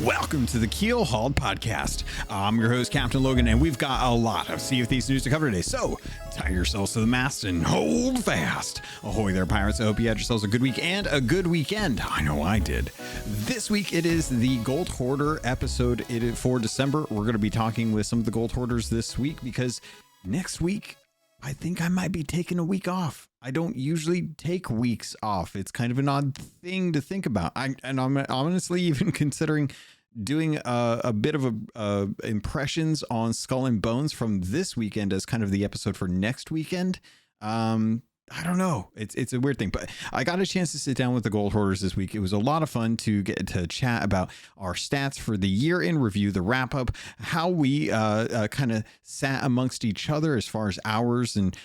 Welcome to the Keelhauled podcast. I'm your host, Captain Logun, and we've got a lot of Sea of Thieves news to cover today. So tie yourselves to the mast and hold fast. Ahoy there, pirates. I hope you had yourselves a good week and a good weekend. I know I did. This week, it is the Gold Hoarder episode for December. We're going to be talking with some of the Gold Hoarders this week because next week, I think I might be taking a week off. I don't usually take weeks off. It's kind of an odd thing to think about. I'm honestly even considering doing a bit of impressions on Skull and Bones from this weekend as kind of the episode for next weekend. I don't know. It's a weird thing, but I got a chance to sit down with the Gold Hoarders this week. It was a lot of fun to get to chat about our stats for the year in review, the wrap up, how we kind of sat amongst each other as far as hours and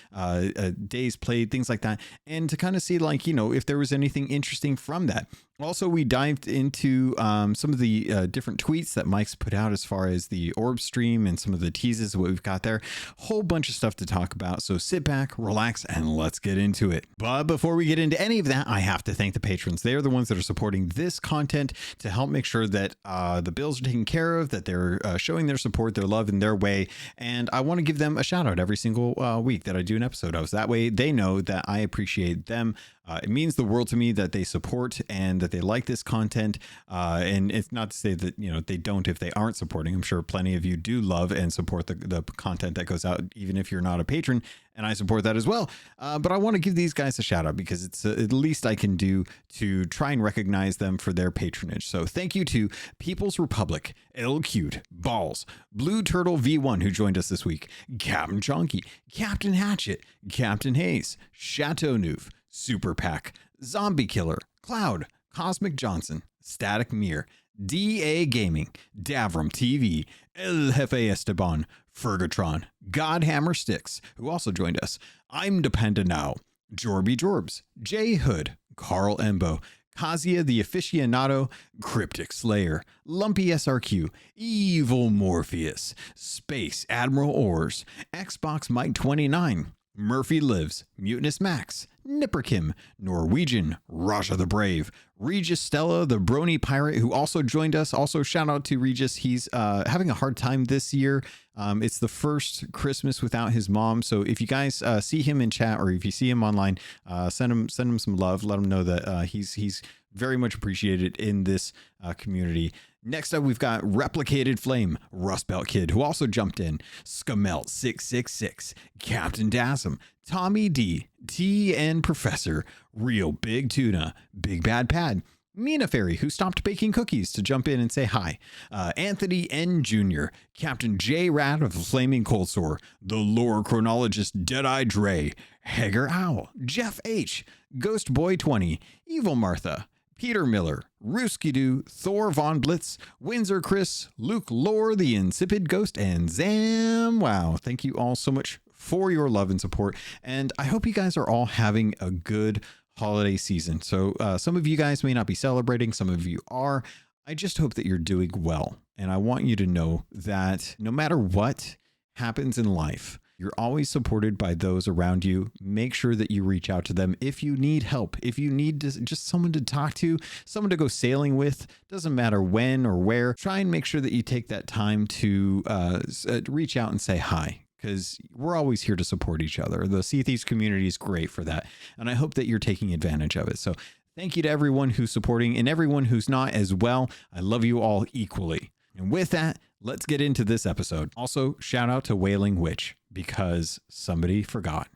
days played, things like that, and to kind of see, like, you know, if there was anything interesting from that. Also, we dived into some of the different tweets that Mike's put out as far as the orb stream and some of the teases, what we've got there. Whole bunch of stuff to talk about. So sit back, relax, and let's get into it. But before we get into any of that, I have to thank the patrons. They are the ones that are supporting this content to help make sure that the bills are taken care of, that they're showing their support, their love in their way. And I want to give them a shout out every single week that I do an episode of. So that way they know that I appreciate them. It means the world to me that they support and that they like this content. And it's not to say that, you know, they don't if they aren't supporting. I'm sure plenty of you do love and support the content that goes out, even if you're not a patron. And I support that as well. But I want to give these guys a shout out because it's the least I can do to try and recognize them for their patronage. So thank you to People's Republic, El Cute, Balls, Blue Turtle V1, who joined us this week, Captain Chonky, Captain Hatchet, Captain Hayes, Chateau Neuf, Super Pack, Zombie Killer, Cloud, Cosmic Johnson, Static Mirror, DA Gaming, Davram TV, El Jefe Esteban, Fergatron, Godhammer Sticks, who also joined us, I'm Dependent Now, Jorby Jorbs, J Hood, Carl Embo, Kazia the Aficionado, Cryptic Slayer, Lumpy SRQ, Evil Morpheus, Space Admiral Ors, Xbox Mike 29, Murphy Lives, Mutinous Max, Nipperkim, Norwegian, Raja the Brave, Regis Stella, the Brony Pirate, who also joined us. Also, shout out to Regis. He's having a hard time this year. It's the first Christmas without his mom. So if you guys see him in chat or if you see him online, send him some love. Let him know that he's very much appreciated in this community. Next up, we've got Replicated Flame, Rust Belt Kid, who also jumped in, Scamelt 666, Captain Dasm, Tommy D, TN Professor, Real Big Tuna, Big Bad Pad, Mina Fairy, who stopped baking cookies to jump in and say hi, Anthony N. Jr., Captain J. Rat of the Flaming Cold Sore, the Lore Chronologist Deadeye Dre, Hager Owl, Jeff H., Ghost Boy 20, Evil Martha, Peter Miller, Rooski Doo, Thor Von Blitz, Windsor Chris, Luke Lore, the Insipid Ghost, and Zam Wow. Thank you all so much for your love and support. And I hope you guys are all having a good holiday season. So some of you guys may not be celebrating. Some of you are. I just hope that you're doing well. And I want you to know that no matter what happens in life, you're always supported by those around you. Make sure that you reach out to them if you need help, if you need just someone to talk to, someone to go sailing with. Doesn't matter when or where. Try and make sure that you take that time to reach out and say hi, because we're always here to support each other. The Sea Thieves community is great for that, and I hope that you're taking advantage of it. So thank you to everyone who's supporting and everyone who's not as well. I love you all equally. And with that, let's get into this episode. Also, shout out to Wailing Witch, because somebody forgot.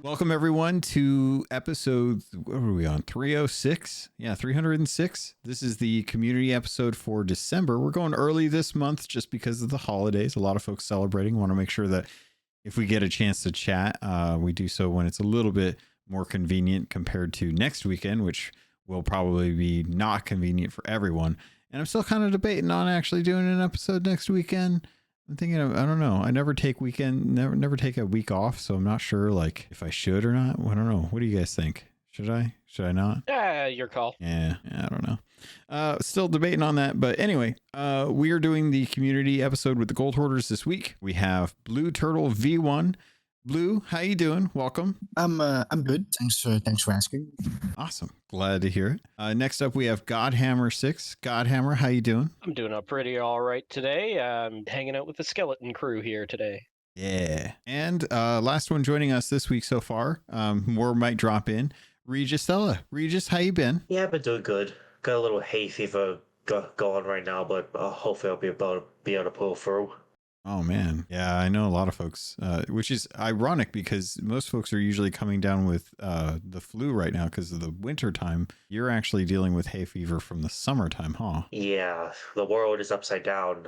Welcome everyone to episode, what are we on? 306? Yeah, 306. This is the community episode for December. We're going early this month just because of the holidays. A lot of folks celebrating. Want to make sure that if we get a chance to chat, we do so when it's a little bit more convenient compared to next weekend, which will probably be not convenient for everyone. And I'm still kind of debating on actually doing an episode next weekend. I'm thinking of, I don't know. I never take take a week off. So I'm not sure like if I should or not. I don't know. What do you guys think? Should I not? Your call. Yeah, I don't know. Still debating on that. But anyway, we are doing the community episode with the Gold Hoarders this week. We have Blue Turtle V1. Blue, how you doing? Welcome. I'm good. Thanks for asking. Awesome. Glad to hear it. Next up, we have Godhammer6. Godhammer, how you doing? I'm doing pretty all right today. I'm hanging out with the skeleton crew here today. Yeah. And last one joining us this week so far. More might drop in. Regis Stella. Regis, how you been? Yeah, I've been doing good. Got a little hay fever going right now, but hopefully I'll be able to pull through. Oh man, yeah, I know a lot of folks, which is ironic because most folks are usually coming down with the flu right now because of the winter time. You're actually dealing with hay fever from the summertime, huh? Yeah, the world is upside down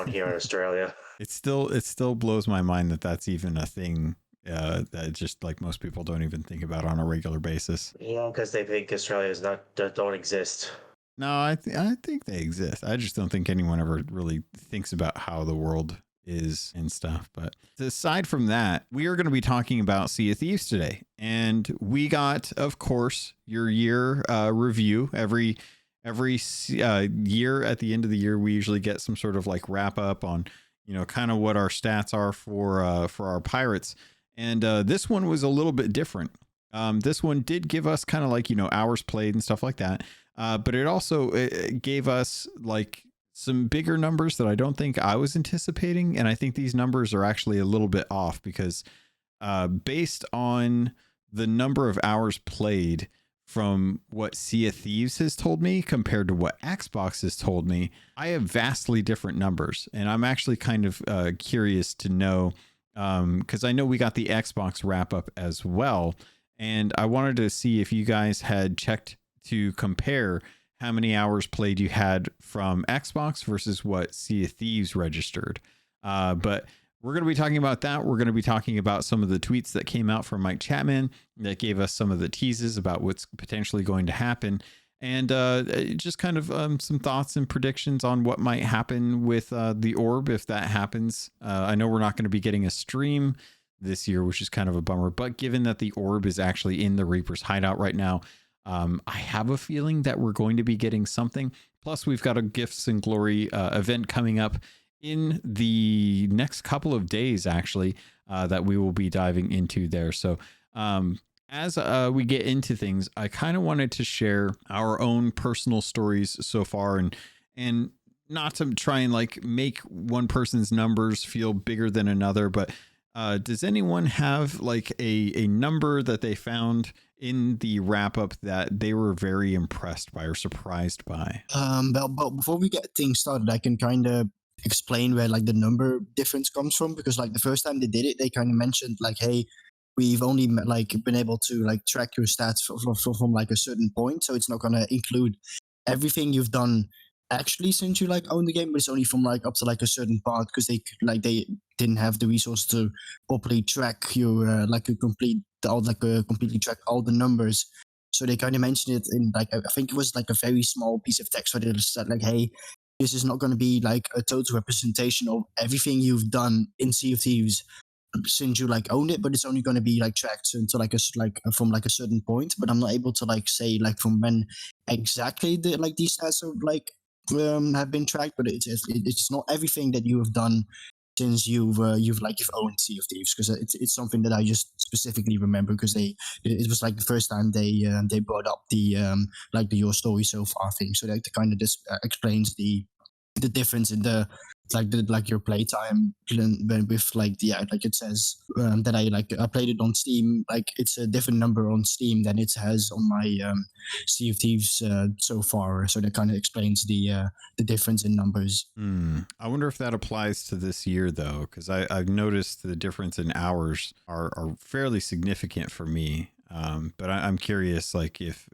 here in Australia. It still blows my mind that that's even a thing. That just like most people don't even think about on a regular basis. Yeah, because they think Australia's don't exist. No, I think they exist. I just don't think anyone ever really thinks about how the world is and stuff. But aside from that, we are going to be talking about Sea of Thieves today. And we got, of course, your year review. Every year at the end of the year, we usually get some sort of like wrap up on, kind of what our stats are for our pirates. And this one was a little bit different. This one did give us kind of like, hours played and stuff like that. But it also gave us like some bigger numbers that I don't think I was anticipating. And I think these numbers are actually a little bit off because based on the number of hours played from what Sea of Thieves has told me compared to what Xbox has told me, I have vastly different numbers. And I'm actually kind of curious to know because I know we got the Xbox wrap up as well. And I wanted to see if you guys had checked to compare how many hours played you had from Xbox versus what Sea of Thieves registered. But we're going to be talking about that. We're going to be talking about some of the tweets that came out from Mike Chapman that gave us some of the teases about what's potentially going to happen. And just kind of some thoughts and predictions on what might happen with the orb if that happens. I know we're not going to be getting a stream this year, which is kind of a bummer. But given that the orb is actually in the Reaper's hideout right now, I have a feeling that we're going to be getting something. Plus, we've got a Gifts and Glory event coming up in the next couple of days, actually, that we will be diving into there. So as we get into things, I kind of wanted to share our own personal stories so far and not to try and like make one person's numbers feel bigger than another, but does anyone have like a number that they found in the wrap up that they were very impressed by or surprised by? But before we get things started, I can kind of explain where like the number difference comes from, because like the first time they did it, they kind of mentioned like, hey, we've only like been able to like track your stats from like a certain point, so it's not going to include everything you've done actually since you like own the game, but it's only from like up to like a certain part, because they didn't have the resource to properly track your completely track all the numbers. So they kind of mentioned it in like I think it was like a very small piece of text where they just said like, hey, this is not going to be like a total representation of everything you've done in Sea of Thieves since you like own it, but it's only going to be like tracked until from like a certain point. But I'm not able to like say like from when exactly the like these stats are like have been tracked, but it's not everything that you have done since you've owned Sea of Thieves, because it's something that I just specifically remember because it was like the first time they brought up the your story so far thing, so that kind of just explains the difference in the your playtime with like it says that I played it on Steam, like it's a different number on Steam than it has on my Sea of Thieves so far, so that kind of explains the difference in numbers. I wonder if that applies to this year though, because I've noticed the difference in hours are fairly significant for me. But I'm curious, like if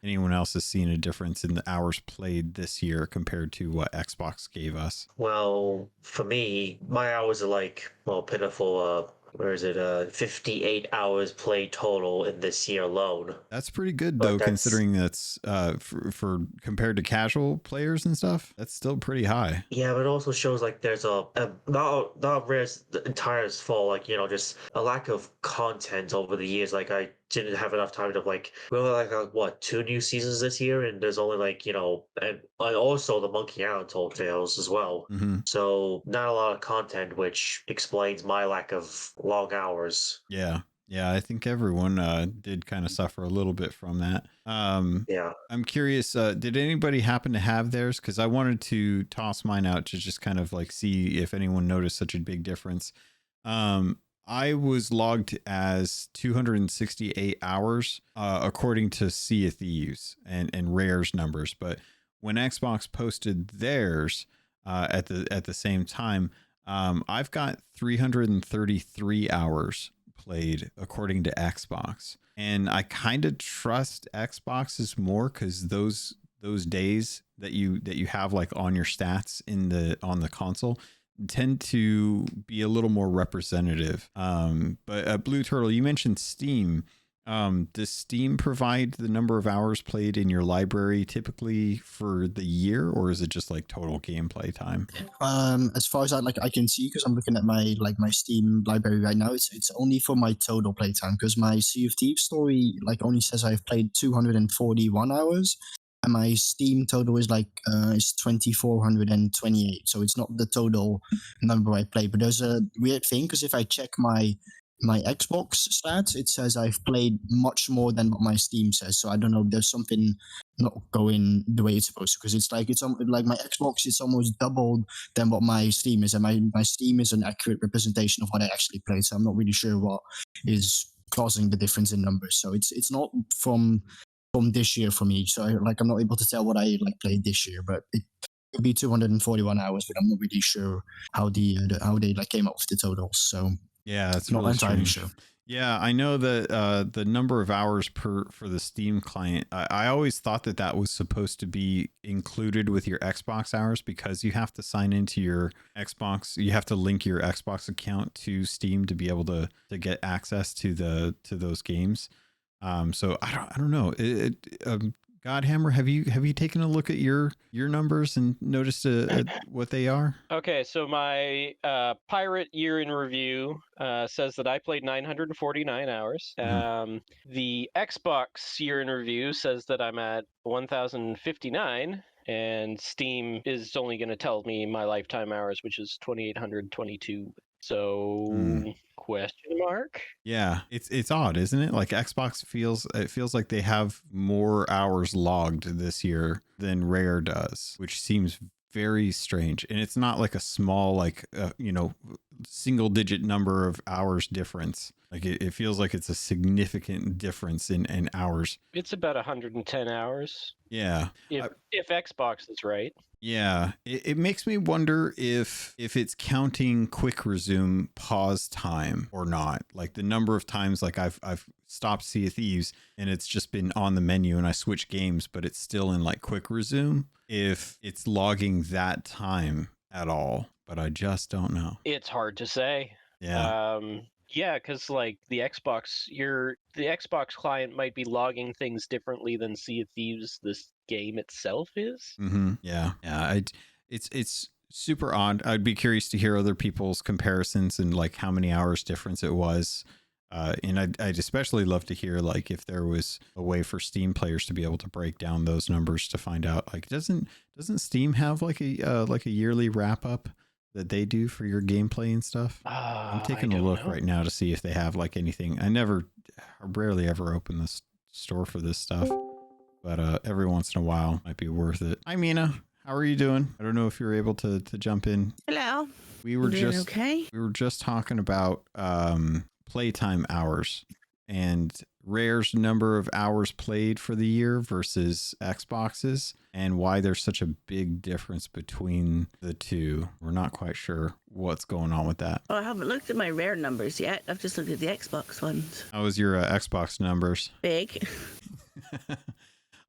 anyone else has seen a difference in the hours played this year compared to what Xbox gave us. Well, for me, my hours are like, well, pitiful. 58 hours played total in this year alone. That's pretty good though, considering that's for compared to casual players and stuff. That's still pretty high. Yeah, but it also shows like there's not Rare's entire fault, like just a lack of content over the years. Like I didn't have enough time to like we only what 2 new seasons this year, and there's only like and also the Monkey Island Tall Tales as well. Mm-hmm. So not a lot of content, which explains my lack of long hours. Yeah. Yeah, I think everyone did kind of suffer a little bit from that. Yeah. I'm curious, did anybody happen to have theirs? Because I wanted to toss mine out to just kind of like see if anyone noticed such a big difference. I was logged as 268 hours, according to Sea of Thieves and Rare's numbers. But when Xbox posted theirs at the same time, I've got 333 hours played according to Xbox, and I kind of trust Xbox's more because those days that you have like on your stats on the console tend to be a little more representative. But Blue Turtle, you mentioned Steam. Does Steam provide the number of hours played in your library typically for the year, or is it just like total gameplay time? As far as I can see, because I'm looking at my Steam library right now, it's only for my total playtime, because my Sea of Thieves story only says I've played 241 hours, and my Steam total is is 2428. So it's not the total number I play. But there's a weird thing, because if I check my Xbox stats, it says I've played much more than what my Steam says. So I don't know, there's something not going the way it's supposed to, because it's like my Xbox, it's almost doubled than what my Steam is, and my Steam is an accurate representation of what I actually played. So I'm not really sure what is causing the difference in numbers. So it's not from this year for me. So I'm not able to tell what I played this year, but it could be 241 hours, but I'm not really sure how how they came up with the totals. So Yeah, it's not really entirely strange. sure. Yeah, I know that the number of hours for the Steam client, I always thought that was supposed to be included with your Xbox hours, because you have to sign into your Xbox. You have to link your Xbox account to Steam to be able to get access to those games. So I don't know. Godhammer, have you taken a look at your numbers and noticed what they are? Okay, so my pirate year in review says that I played 949 hours. The Xbox year in review says that I'm at 1,059, and Steam is only going to tell me my lifetime hours, which is 2,822. So question mark? Yeah, it's odd, isn't it? Like Xbox feels like they have more hours logged this year than Rare does, which seems very strange. And it's not like a small single digit number of hours difference. Like it feels like it's a significant difference in hours. It's about 110 hours. Yeah. If Xbox is right. Yeah, it makes me wonder if it's counting quick resume pause time or not. Like the number of times I've stopped Sea of Thieves and it's just been on the menu and I switch games, but it's still in quick resume. If it's logging that time at all, but I just don't know. It's hard to say. Yeah. Yeah, because the Xbox, the Xbox client might be logging things differently than Sea of Thieves this game itself is. Mm-hmm. Yeah. It's super odd. I'd be curious to hear other people's comparisons and how many hours difference it was. And I'd especially love to hear if there was a way for Steam players to be able to break down those numbers to find out doesn't Steam have a yearly wrap up that they do for your gameplay and stuff? I'm taking a look right now to see if they have anything. I rarely ever open this store for this stuff, but every once in a while might be worth it. Hi Mina, how are you doing? I don't know if you're able to jump in. Hello. We were okay. We were just talking about playtime hours and Rare's number of hours played for the year versus Xbox's, and why there's such a big difference between the two. We're not quite sure what's going on with that. Oh, I haven't looked at my Rare numbers yet. I've just looked at the Xbox ones. How was your Xbox numbers? Big.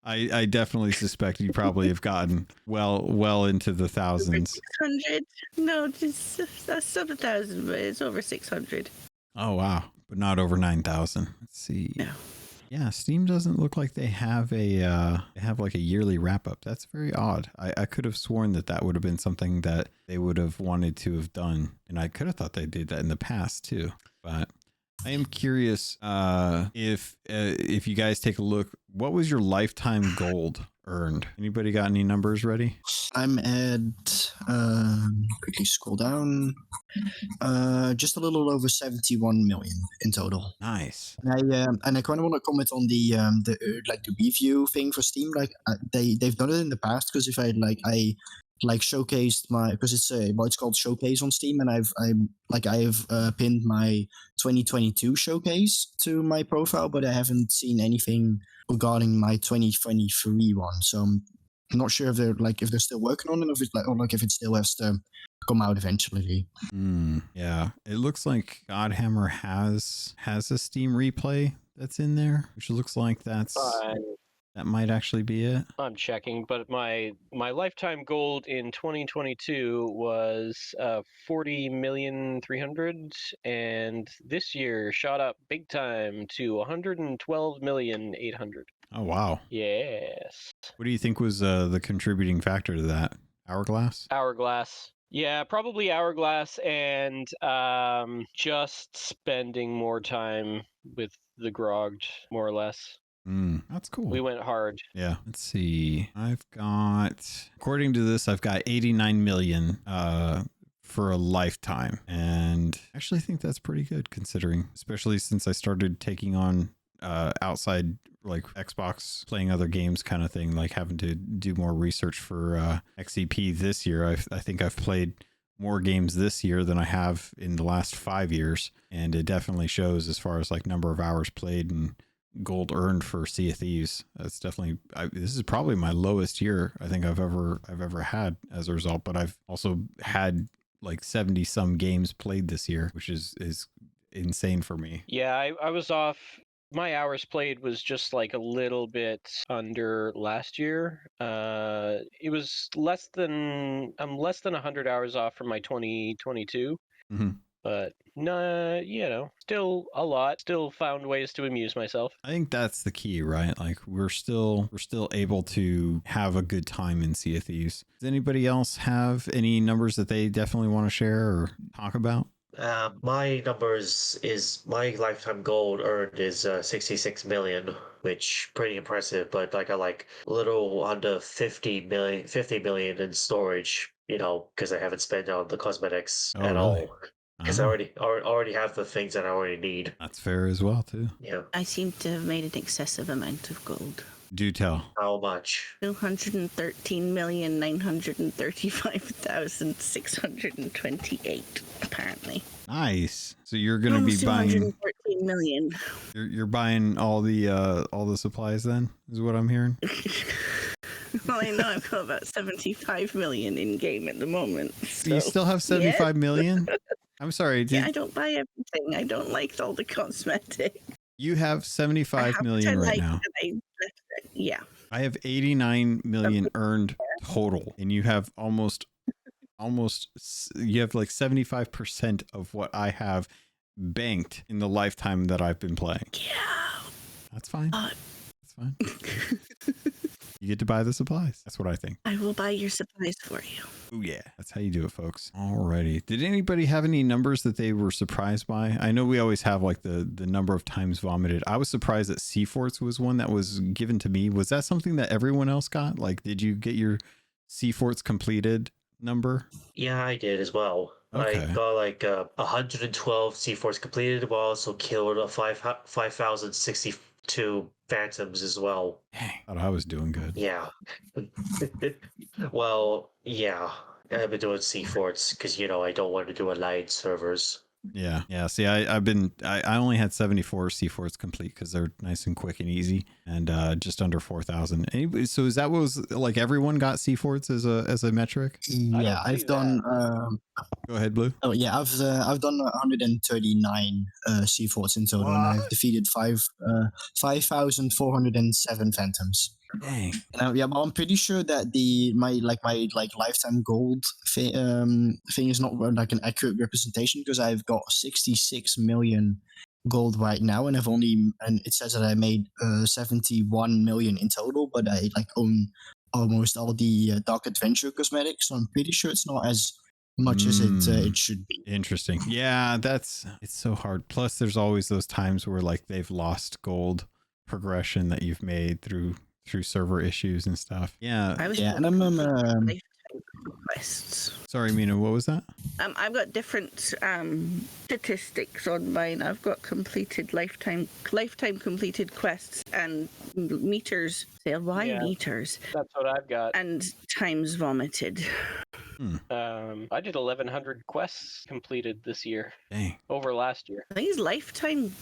I definitely suspect you probably have gotten well into the thousands. 600? No, that's not 1,000, but it's over 600. Oh wow, but not over 9,000. Let's see. No. Yeah, Steam doesn't look like they have a yearly wrap up. That's very odd. I could have sworn that would have been something that they would have wanted to have done, and I could have thought they did that in the past too. But I am curious if you guys take a look, what was your lifetime gold earned. Anybody got any numbers ready? I'm at quickly scroll down. Just a little over 71 million in total. Nice. And I kind of want to comment on the review thing for Steam. Like they've done it in the past, because if I showcased my, because it's called Showcase on Steam, and I've pinned my 2022 showcase to my profile, but I haven't seen anything regarding my 2023 one. So I'm not sure if they're still working on it, or if it still has to come out eventually. Yeah, it looks like Godhammer has a Steam replay that's in there, which looks like that might actually be it. I'm checking, but my lifetime gold in 2022 was 40,300,000, and this year shot up big time to 112,800,000. Oh wow. Yes. What do you think was the contributing factor to that? Hourglass? Hourglass. Yeah, probably Hourglass, and just spending more time with the Grogged, more or less. That's cool. We went hard. Yeah. Let's see. According to this, I've got 89 million for a lifetime. And I actually think that's pretty good, considering, especially since I started taking on outside, like Xbox, playing other games kind of thing, like having to do more research for XCP this year. I think I've played more games this year than I have in the last 5 years. And it definitely shows as far as like number of hours played and gold earned for Sea of Thieves. That's definitely, this is probably my lowest year I think I've ever had as a result, but I've also had like 70 some games played this year, which is insane for me. Yeah, I was off. My hours played was just like a little bit under last year. It was less than 100 hours off from my 2022. But no, still a lot. Still found ways to amuse myself. I think that's the key, right? Like we're still able to have a good time in Sea of Thieves. Does anybody else have any numbers that they definitely want to share or talk about? My numbers is my lifetime gold earned is 66 million, which pretty impressive. But I got like a little under 50 million in storage, because I haven't spent on the cosmetics at all. Because I already have the things that I already need. That's fair as well, too. Yeah. I seem to have made an excessive amount of gold. Do tell. How much? 213,935,628, apparently. Nice. So you're gonna be buying 214 million. You're buying all the supplies then, is what I'm hearing. Well, I know I've got about 75 million in game at the moment. So, you still have 75 million? I'm sorry. Yeah, I don't buy everything. I don't like all the cosmetics. You have 75 million right now. Yeah. I have 89 million earned total, and you have almost you have like 75% of what I have banked in the lifetime that I've been playing. Yeah. That's fine. That's fine. You get to buy the supplies. That's what I think. I will buy your supplies for you. Oh yeah, that's how you do it, folks. Alrighty. Did anybody have any numbers that they were surprised by? I know we always have like the number of times vomited. I was surprised that Sea Forts was one that was given to me. Was that something that everyone else got? Like, did you get your Sea Forts completed number? Yeah, I did as well. Okay. I got like 112 Sea Forts completed, but also killed 5,062 phantoms as well. Dang, thought I was doing good. Yeah. Well, yeah. I've been doing Sea Forts because, I don't want to do alliance servers. Yeah. See, I only had 74 Sea Forts complete because they're nice and quick and easy, and just under 4,000. Anybody? So is that what was like everyone got Sea Forts as a metric? Yeah, I've done. Go ahead, Blue. Oh yeah, I've done 139 Sea Forts in total, and I've defeated 5,407 phantoms. Dang. Yeah, but I'm pretty sure that my lifetime gold thing is not like an accurate representation, because I've got 66 million gold right now, and and it says that I made 71 million in total, but I own almost all the Dark Adventure cosmetics, so I'm pretty sure it's not as much as it should be. Interesting. Yeah, it's so hard. Plus, there's always those times where like they've lost gold progression that you've made through through server issues and stuff. Yeah. I was Yeah, and I'm lifetime quests. Sorry, Mina, what was that? I've got different statistics on mine. I've got completed lifetime completed quests and meters. Why Yeah. meters? That's what I've got. And times vomited. I did 1,100 quests completed this year Dang. over last year. I think it's lifetime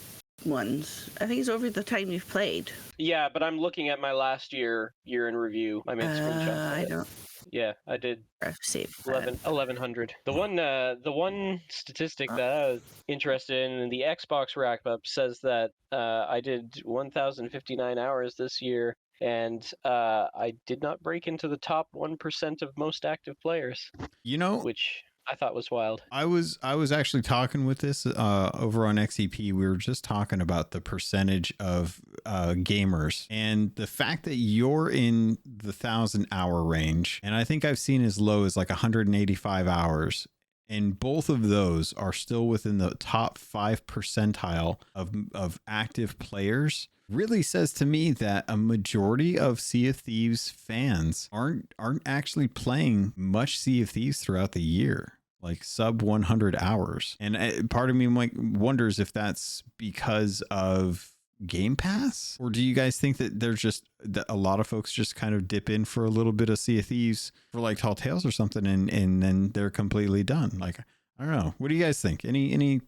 ones. I think it's over the time you've played. Yeah, but I'm looking at my last year in review. I made screenshots. I don't. Yeah, I did Save 1,100. The one statistic that I was interested in the Xbox Rack Up says that I did 1,059 hours this year, and I did not break into the top 1% of most active players. You know, which I thought was wild. I was actually talking with this over on XEP. We were just talking about the percentage of gamers and the fact that you're in the 1,000-hour range, and I think I've seen as low as like 185 hours. And both of those are still within the top 5 percentile of active players. Really says to me that a majority of Sea of Thieves fans aren't actually playing much Sea of Thieves throughout the year, like sub 100 hours. And part of me wonders if that's because of Game Pass, or do you guys think that there's just that a lot of folks just kind of dip in for a little bit of Sea of Thieves for like Tall Tales or something, and then they're completely done? Like, I don't know. What do you guys think? Any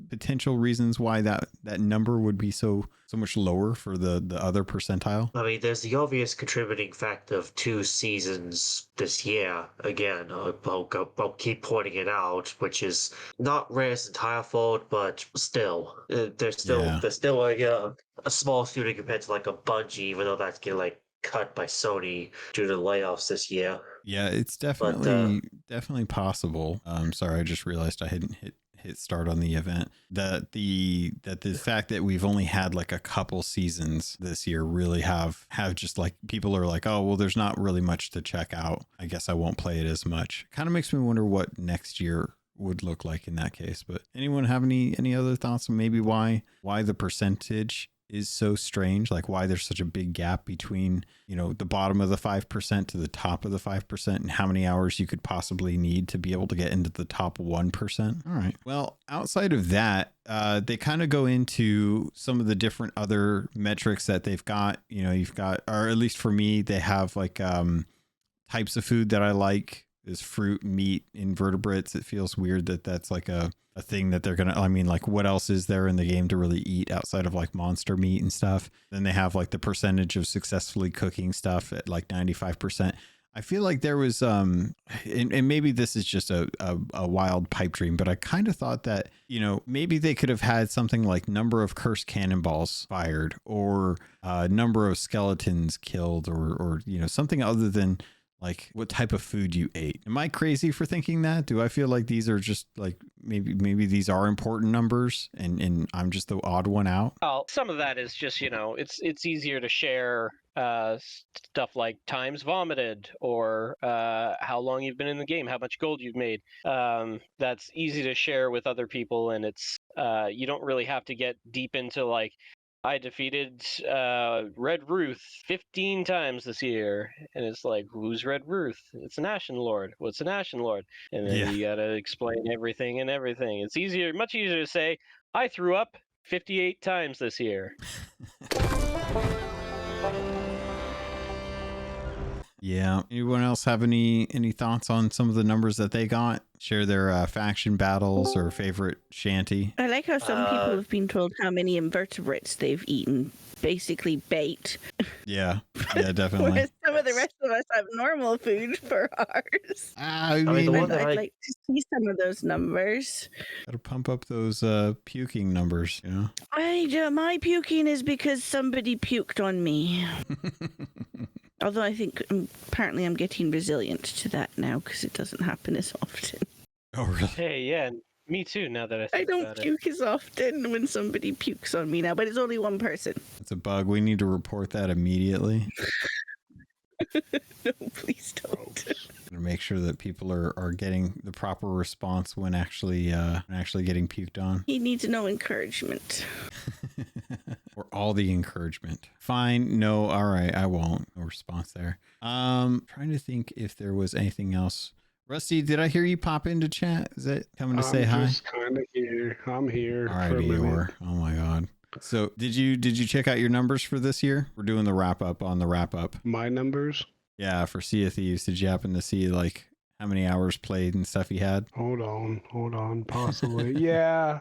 potential reasons why that number would be so much lower for the other percentile? I mean, there's the obvious contributing fact of 2 seasons this year. Again, I'll keep pointing it out, which is not Rare's entire fault, but still, there's still a small studio compared to like a Bungie, even though that's getting like cut by Sony due to layoffs this year. Yeah, it's definitely possible. Sorry, I just realized I hadn't hit start on the event. That the fact that we've only had like a couple seasons this year really have just like people are like, oh well, there's not really much to check out. I guess I won't play it as much. Kind of makes me wonder what next year would look like in that case. But anyone have any other thoughts on maybe why the percentage is so strange, like why there's such a big gap between, you know, the bottom of the 5% to the top of the 5%, and how many hours you could possibly need to be able to get into the top 1%. All right. Well, outside of that, they kind of go into some of the different other metrics that they've got. You know, you've got, or at least for me, they have like types of food that I like is fruit, meat, invertebrates. It feels weird that that's like a thing that they're gonna, I mean, like what else is there in the game to really eat outside of like monster meat and stuff? Then they have like the percentage of successfully cooking stuff at like 95%. I feel like there was and maybe this is just a wild pipe dream, but I kind of thought that, you know, maybe they could have had something like number of cursed cannonballs fired, or number of skeletons killed, or you know, something other than like what type of food you ate. Am I crazy for thinking that? Do I feel like these are just like maybe these are important numbers and I'm just the odd one out? Well, some of that is just, you know, it's easier to share stuff like times vomited, or how long you've been in the game, how much gold you've made. That's easy to share with other people, and it's you don't really have to get deep into like, I defeated Red Ruth 15 times this year. And it's like, who's Red Ruth? It's an Ashen Lord. What's an Ashen Lord? And then you gotta explain everything and everything. It's much easier to say, I threw up 58 times this year. Yeah. Anyone else have any thoughts on some of the numbers that they got? Share their faction battles or favorite shanty. I like how some people have been told how many invertebrates they've eaten. Basically bait. Yeah, definitely. Whereas some of the rest of us have normal food for ours. I mean, the one I'd like to see some of those numbers. Gotta pump up those puking numbers, you know? My puking is because somebody puked on me. Although I think apparently I'm getting resilient to that now because it doesn't happen as often. Oh, really? Hey, yeah, me too, now that I think don't about puke as often when somebody pukes on me now, but it's only one person. It's a bug. We need to report that immediately. No, please don't. To make sure that people are getting the proper response when actually getting puked on. He needs no encouragement. Or all the encouragement. Fine. No. All right. I won't. No response there. Trying to think if there was anything else. Rusty, did I hear you pop into chat? Is that coming to say hi? I'm just kind of here. I'm here. All right, Eeyore. Oh my God. So did you check out your numbers for this year? We're doing the wrap up on the wrap up. My numbers? Yeah, for Sea of Thieves. Did you happen to see like how many hours played and stuff you had? Hold on. Possibly. Yeah,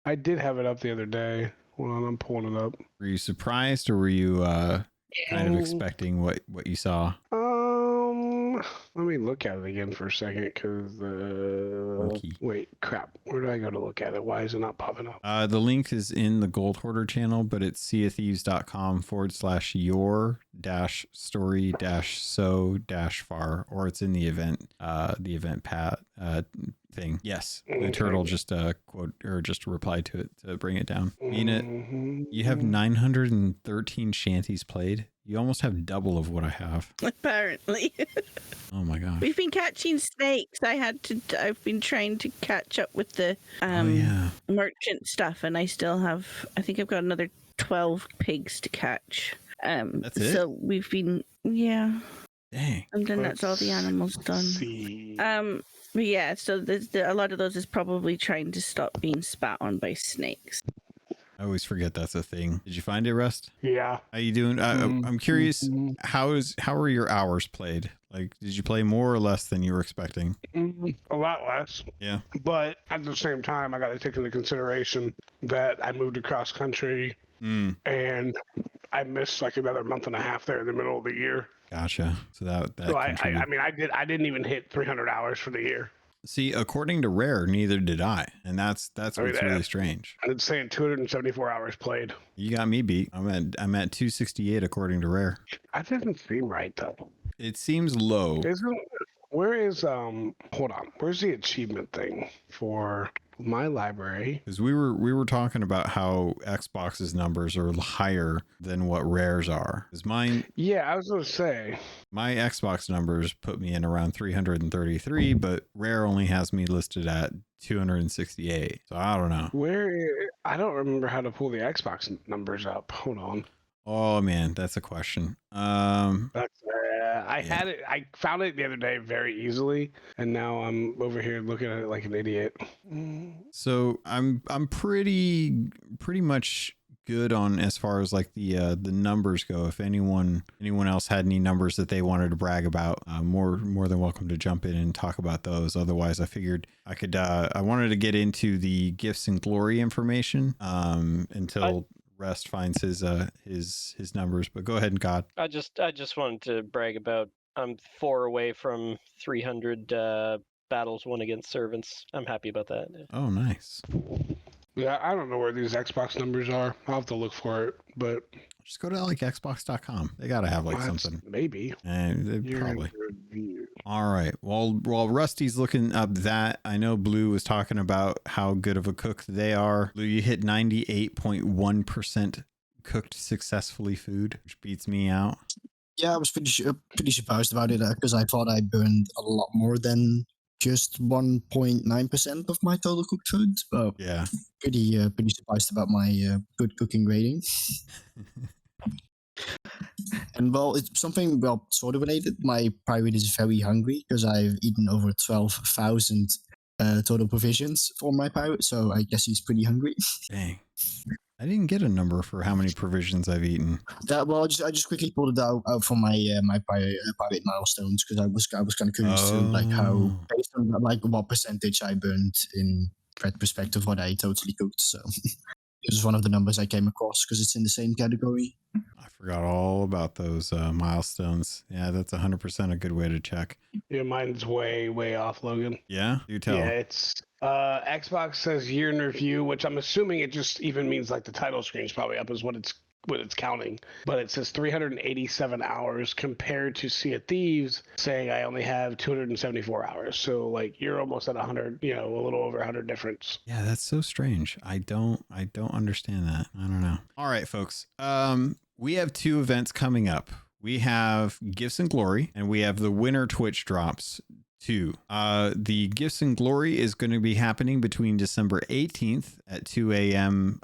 I did have it up the other day. Hold on, I'm pulling it up. Were you surprised or were you kind of expecting what you saw? Let me look at it again for a second, because wait, crap. Where do I go to look at it? Why is it not popping up? The link is in the Gold Hoarder channel, but it's seaofthieves.com/your-story-so-far, or it's in the event thing. Yes, the turtle just quote or just replied to it to bring it down. Mina, you have 913 shanties played. You almost have double of what I have. Apparently. Oh my God. We've been catching snakes. I've been trying to catch up with the merchant stuff, and I think I've got another 12 pigs to catch. That's it? So we've been, yeah. Dang. And then that's all the animals done. See. But yeah, so a lot of those is probably trying to stop being spat on by snakes. I always forget that's a thing. Did you find it, Rust? Yeah. How you doing? I'm curious. How were your hours played? Like, did you play more or less than you were expecting? A lot less. Yeah. But at the same time, I got to take into consideration that I moved across country and I missed like another month and a half there in the middle of the year. Gotcha. So that So I didn't even hit 300 hours for the year. See, according to Rare, neither did I, and that's what's really strange. It's saying 274 hours played. You got me beat. I'm at 268 according to Rare. That doesn't seem right though. It seems low. Where's the achievement thing for my library? Because we were talking about how Xbox's numbers are higher than what Rare's are. Is mine? Yeah, I was gonna say my Xbox numbers put me in around 333, but Rare only has me listed at 268. So I don't know. I don't remember how to pull the Xbox numbers up. Hold on. Oh man, that's a question. Had it. I found it the other day very easily, and now I'm over here looking at it like an idiot. So I'm pretty much good on as far as like the numbers go. If anyone else had any numbers that they wanted to brag about, more than welcome to jump in and talk about those. Otherwise, I figured I could. I wanted to get into the gifts and glory information until Rest finds his numbers. But go ahead, God. I just wanted to brag about I'm 4 away from 300 battles won against servants. I'm happy about that. Oh, nice. Yeah, I don't know where these Xbox numbers are. I'll have to look for it, but just go to like Xbox.com. They gotta have like something. Maybe. And probably. All right. While Rusty's looking up that, I know Blue was talking about how good of a cook they are. Blue, you hit 98.1% cooked successfully food, which beats me out. Yeah, I was pretty surprised about it because I thought I burned a lot more than just 1.9% of my total cooked food. But yeah, pretty surprised about my good cooking rating. And well, it's something sort of related. My pirate is very hungry because I've eaten over 12,000 total provisions for my pirate, so I guess he's pretty hungry. Dang. I didn't get a number for how many provisions I've eaten. I just quickly pulled it out from my pirate milestones because I was kind of curious to like how based on like what percentage I burned in retrospect of what I totally cooked. So it was one of the numbers I came across because it's in the same category. I forgot all about those milestones. Yeah, that's 100% a good way to check. Yeah, mine's way off, Logan. Yeah, you tell. Yeah, it's Xbox says year in review, which I'm assuming it just even means like the title screen's probably up is what it's counting. But it says 387 hours compared to Sea of Thieves saying I only have 274 hours. So like you're almost at 100, a little over 100 difference. Yeah, that's so strange. I don't understand that. I don't know. All right, folks. We have 2 events coming up. We have Gifts and Glory, and we have the Winter Twitch Drops 2. The Gifts and Glory is going to be happening between December 18th at 2 a.m.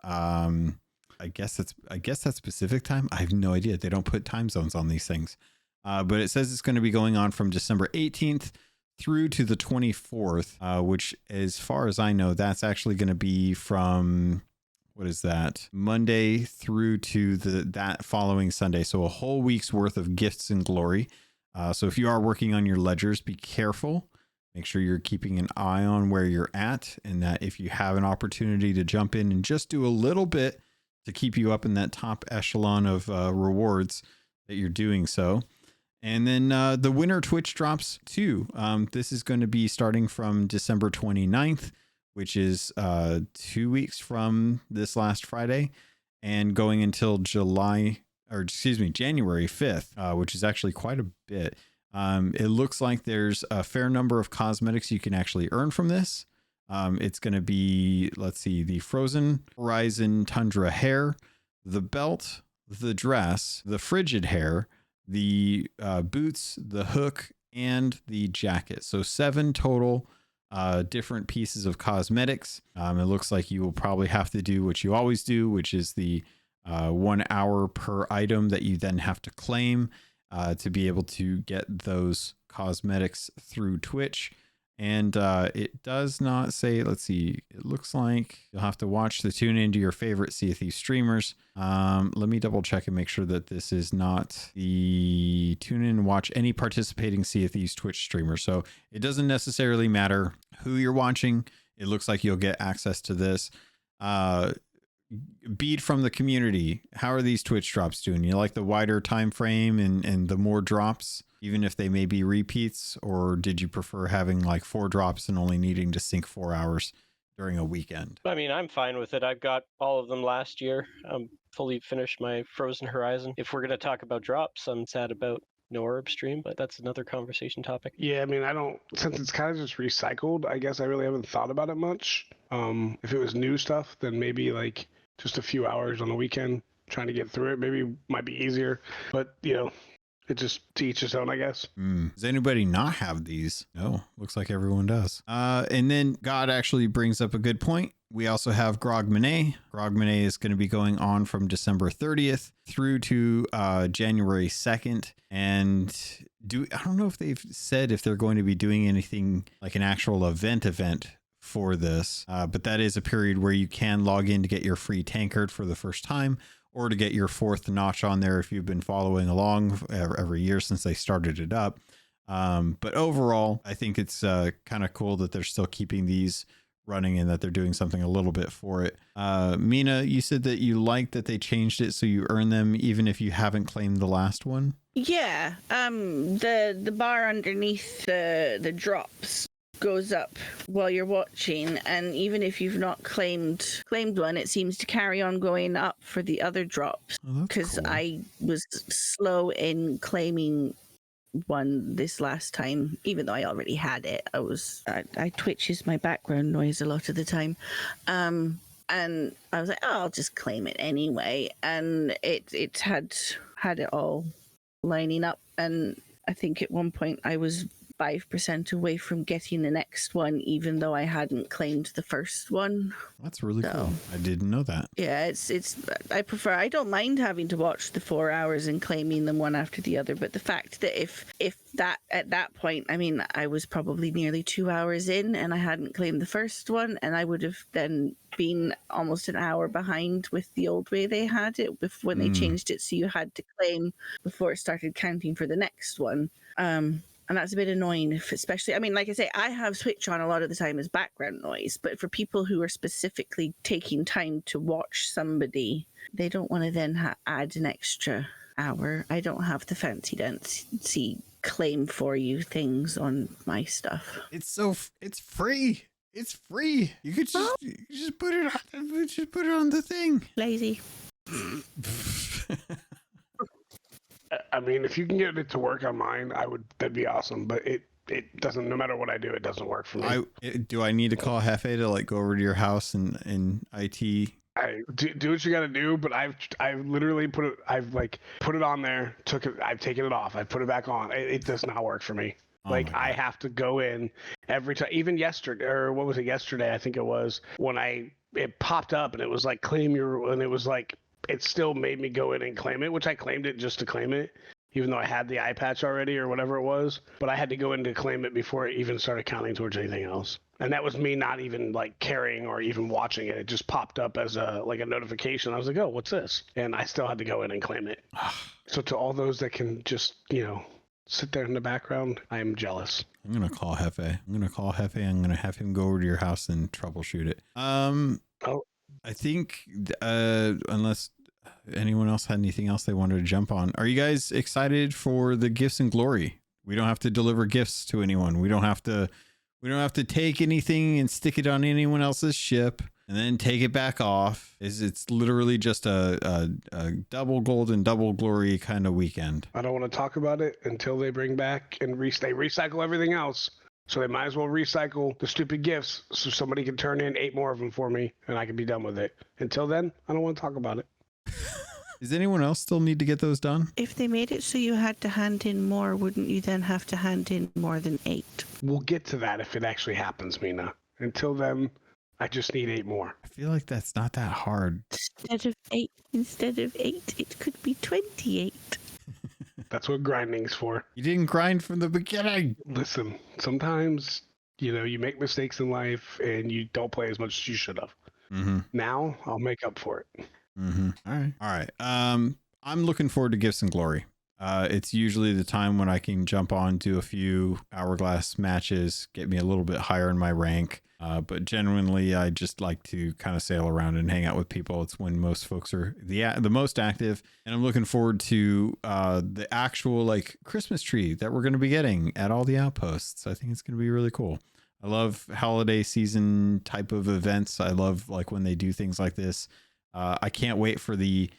I guess that's Pacific time. I have no idea. They don't put time zones on these things. But it says it's going to be going on from December 18th through to the 24th, which, as far as I know, that's actually going to be from, what is that, Monday through to that following Sunday. So a whole week's worth of gifts and glory. So if you are working on your ledgers, be careful. Make sure you're keeping an eye on where you're at, and that if you have an opportunity to jump in and just do a little bit to keep you up in that top echelon of rewards, that you're doing so. And then the winter Twitch drops too. This is going to be starting from December 29th, which is 2 weeks from this last Friday, and going until January 5th, which is actually quite a bit. It looks like there's a fair number of cosmetics you can actually earn from this. It's going to be, let's see, the Frozen Horizon Tundra hair, the belt, the dress, the frigid hair, the boots, the hook, and the jacket. So 7 total different pieces of cosmetics. It looks like you will probably have to do what you always do, which is the 1 hour per item that you then have to claim to be able to get those cosmetics through Twitch. And it does not say, let's see, it looks like you'll have to watch the tune into your favorite Sea of Thieves streamers. Let me double check and make sure that this is not the tune in and watch any participating Sea of Thieves Twitch streamer. So it doesn't necessarily matter who you're watching. It looks like you'll get access to this. Bead from the community. How are these Twitch drops doing? You like the wider time frame and the more drops, even if they may be repeats, or did you prefer having like 4 drops and only needing to sync 4 hours during a weekend? I mean, I'm fine with it. I've got all of them last year. I'm fully finished my Frozen Horizon. If we're going to talk about drops, I'm sad about no herb stream, but that's another conversation topic. Yeah, I mean, since it's kind of just recycled, I guess I really haven't thought about it much. If it was new stuff, then maybe like just a few hours on the weekend trying to get through it maybe might be easier. But, it just to each his own, I guess. Does anybody not have these? No, looks like everyone does. And then God actually brings up a good point. We also have Grogmanet. Grogmanet is going to be going on from December 30th through to January 2nd. And I don't know if they've said if they're going to be doing anything like an actual event for this, but that is a period where you can log in to get your free tankard for the first time, or to get your 4th notch on there if you've been following along every year since they started it up. But overall, I think it's kind of cool that they're still keeping these running and that they're doing something a little bit for it. Mina, you said that you liked that they changed it so you earn them even if you haven't claimed the last one. Yeah, the bar underneath the drops goes up while you're watching, and even if you've not claimed one, it seems to carry on going up for the other drops, because cool. I was slow in claiming one this last time, even though I already had it. I Twitch is my background noise a lot of the time, and I was like, I'll just claim it anyway, and it had it all lining up, and I think at one point I was 5% away from getting the next one, even though I hadn't claimed the first one. That's really cool. I didn't know that. Yeah, I don't mind having to watch the 4 hours and claiming them one after the other, but the fact that if that at that point, I mean, I was probably nearly 2 hours in and I hadn't claimed the first one, and I would have then been almost an hour behind with the old way they had it when they changed it, so you had to claim before it started counting for the next one. And that's a bit annoying, especially, I mean, like I say, I have Switch on a lot of the time as background noise, but for people who are specifically taking time to watch somebody, they don't want to then add an extra hour. I don't have the fancy dancy claim for you things on my stuff. It's free. It's free. You could just put it on the thing. Lazy. I mean, if you can get it to work on mine, that'd be awesome. But it doesn't. No matter what I do, it doesn't work for me. Do I need to call Hefe to like go over to your house and IT? I do what you got to do, but I've literally put it on there. I've taken it off. I put it back on. It does not work for me. I have to go in every time. Even yesterday, or what was it? Yesterday, I think it was when it popped up and it was like claim your, and it was like it still made me go in and claim it, which I claimed it just to claim it, even though I had the eye patch already or whatever it was. But I had to go in to claim it before it even started counting towards anything else. And that was me not even like caring or even watching it. It just popped up as a notification. I was like, oh, what's this? And I still had to go in and claim it. So to all those that can just, sit there in the background, I am jealous. I'm going to call Hefe. I'm going to have him go over to your house and troubleshoot it. I think unless anyone else had anything else they wanted to jump on. Are you guys excited for the gifts and glory? We don't have to deliver gifts to anyone. We don't have to take anything and stick it on anyone else's ship and then take it back off. It's literally just a double gold and double glory kind of weekend. I don't want to talk about it until they bring back and they recycle everything else. So they might as well recycle the stupid gifts so somebody can turn in 8 more of them for me and I can be done with it. Until then, I don't want to talk about it. Does anyone else still need to get those done? If they made it so you had to hand in more, wouldn't you then have to hand in more than 8? We'll get to that if it actually happens, Mina. Until then, I just need 8 more. I feel like that's not that hard. Instead of 8, it could be 28. That's what grinding's for. You didn't grind from the beginning. Listen, sometimes, you make mistakes in life and you don't play as much as you should have. Mm-hmm. Now, I'll make up for it. Mm-hmm. All right. I'm looking forward to Gifts and Glory. It's usually the time when I can jump on, do a few hourglass matches, get me a little bit higher in my rank. But genuinely, I just like to kind of sail around and hang out with people. It's when most folks are the most active. And I'm looking forward to the actual Christmas tree that we're going to be getting at all the outposts. I think it's going to be really cool. I love holiday season type of events. I love when they do things like this. I can't wait for the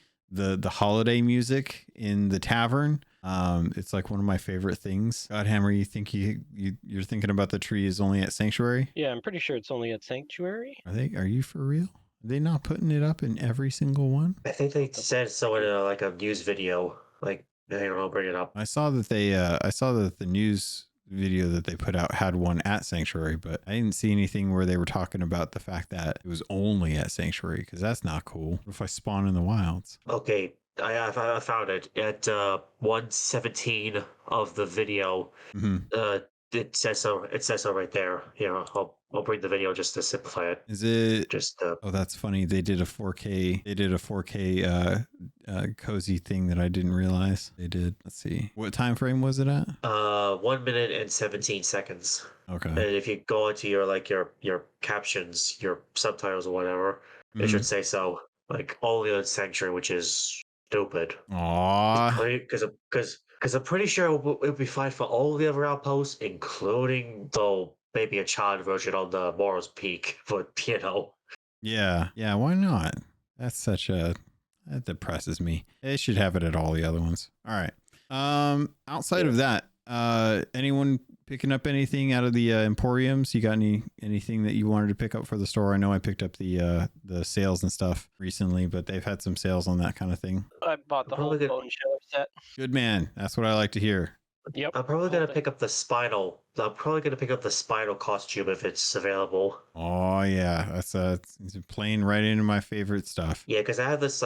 holiday music in the tavern. It's one of my favorite things. Godhammer, you think you're thinking about the tree is only at Sanctuary? Yeah, I'm pretty sure it's only at Sanctuary. Are you for real? Are they not putting it up in every single one? I think they said so in a news video. I don't know, bring it up. I saw that the news video that they put out had one at Sanctuary, but I didn't see anything where they were talking about the fact that it was only at Sanctuary, because that's not cool. What if I spawn in the wilds? Okay, I found it at 1:17 of the video. Mm-hmm. It says so. It says so right there. I'll bring the video just to simplify it. Is it just? Oh, that's funny. They did a 4K. They did a 4K cozy thing that I didn't realize they did. Let's see. What time frame was it at? 1 minute and 17 seconds. Okay. And if you go into your captions, your subtitles or whatever, it should say so. Only on Sanctuary, which is stupid. Aww. Because I'm pretty sure it would be fine for all the other outposts, including maybe a child version on the Morrow's Peak. But Yeah. Why not? That depresses me. They should have it at all the other ones. All right. Outside of that, anyone picking up anything out of the emporiums? You got anything that you wanted to pick up for the store? I know I picked up the sales and stuff recently, but they've had some sales on that kind of thing. I bought the whole bone chiller set. Good man. That's what I like to hear. Yep. I'm probably gonna pick up the spinal. Costume if it's available. Oh yeah, that's it's playing right into my favorite stuff. Yeah, because I have this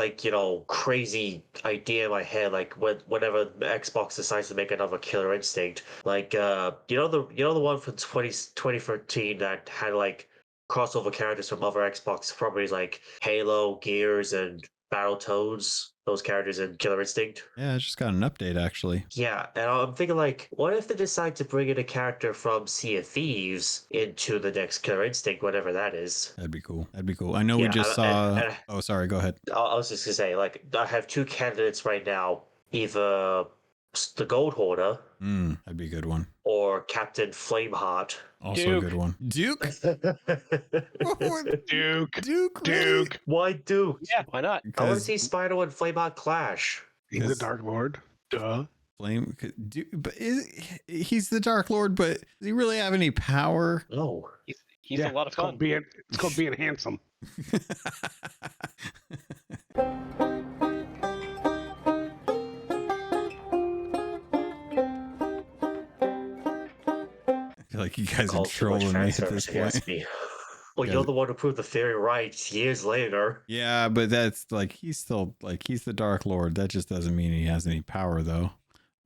crazy idea in my head. Whenever Xbox decides to make another Killer Instinct, the one from 2013 that had crossover characters from other Xbox properties like Halo, Gears, and Battletoads. Those characters in Killer Instinct. Yeah, I just got an update actually. Yeah, and I'm thinking what if they decide to bring in a character from Sea of Thieves into the next Killer Instinct, whatever that is? That'd be cool. I know we just saw. Oh, sorry. Go ahead. I was just gonna say, I have 2 candidates right now: either the Gold Hoarder, that'd be a good one, or Captain Flameheart. Also Duke. a good one. Duke. Duke. Why Duke? Yeah, why not? I want to see Spider and Flameheart clash. He's the Dark Lord. Duh. But he's the Dark Lord, but does he really have any power? No. He's a lot of fun. It's called being handsome. I feel like you guys are trolling me at this point. Well, you're the one who proved the theory right years later. Yeah, but that's like he's still like he's the Dark Lord. That just doesn't mean he has any power, though.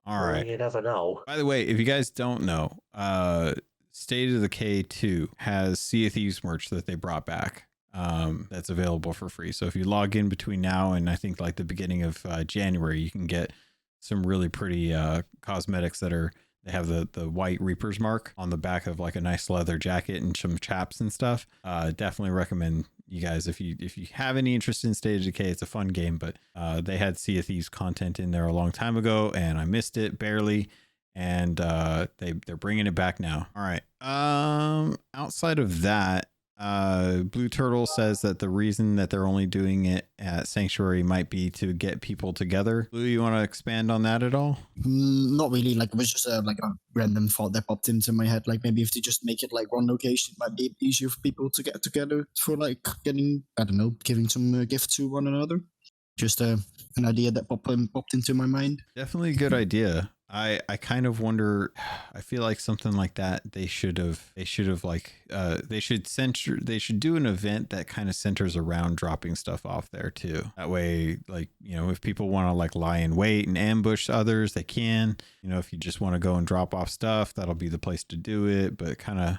All Well, right. you never know. By the way, if you guys don't know, State of the K2 has Sea of Thieves merch that they brought back. That's available for free. So if you log in between now and I think like the beginning of January, you can get some really pretty cosmetics that are. They have the white Reaper's mark on the back of like a nice leather jacket and some chaps and stuff. Definitely recommend you guys if you have any interest in State of Decay. It's a fun game, but they had Sea of Thieves content in there a long time ago, and I missed it barely. And they're bringing it back now. All right. Outside of that, Blue Turtle says that the reason that they're only doing it at Sanctuary might be to get people together. Blue, you want to expand on that at all? Not really. Like it was just like a random thought that popped into my head. Like maybe if they just make it like one location, it might be easier for people to get together for like getting, I don't know, giving some gifts to one another. Just an idea that popped into my mind. Definitely a good idea. I kind of wonder. I feel like something like that they should have like they should do an event that kind of centers around dropping stuff off there too. That way, like, you know, if people want to like lie in wait and ambush others, they can. You know, if you just want to go and drop off stuff, that'll be the place to do it. But kind of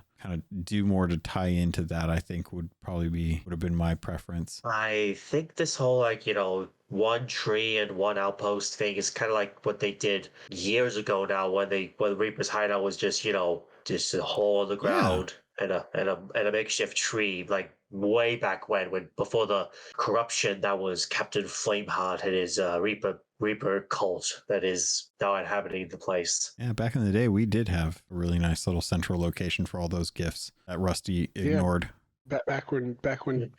do more to tie into that, I think would have been my preference. I think this whole like, you know, one tree and one outpost thing is kind of like what they did years ago now when Reaper's hideout was just, you know, just a hole in the ground and a makeshift tree, like way back when before the corruption that was Captain Flameheart and his Reaper cult that is now inhabiting the place. Yeah, back in the day, we did have a really nice little central location for all those gifts that Rusty ignored. Back when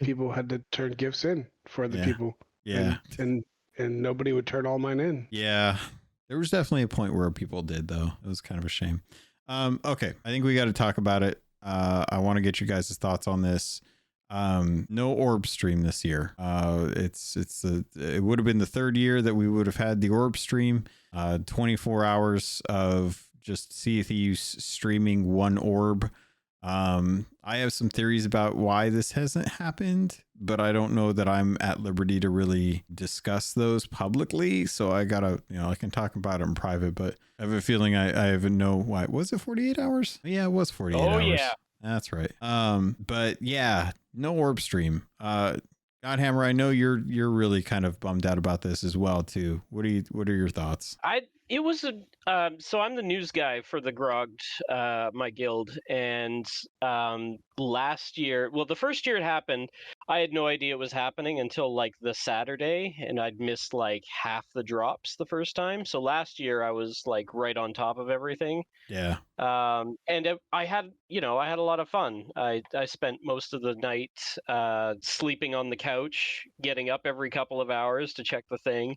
people had to turn gifts in for the people. Yeah. And nobody would turn all mine in. Yeah. There was definitely a point where people did, though. It was kind of a shame. Okay. I think we got to talk about it. I want to get you guys' thoughts on this. No orb stream this year. It would have been the third year that we would have had the orb stream. 24 hours of just Sea of Thieves streaming one orb. I have some theories about why this hasn't happened, but I don't know that I'm at liberty to really discuss those publicly. So I gotta, I can talk about it in private, but I have a feeling I even know why. Was it 48 hours? Yeah, it was 48 hours. Oh yeah. That's right. But yeah, no orb stream. Godhammer, I know you're really kind of bummed out about this as well too. What are your thoughts? So I'm the news guy for the Grogged, my guild, and last year, well, the first year it happened, I had no idea it was happening until like the Saturday, and I'd missed like half the drops the first time. So last year I was like right on top of everything. Yeah. And I had a lot of fun. I spent most of the night sleeping on the couch, getting up every couple of hours to check the thing,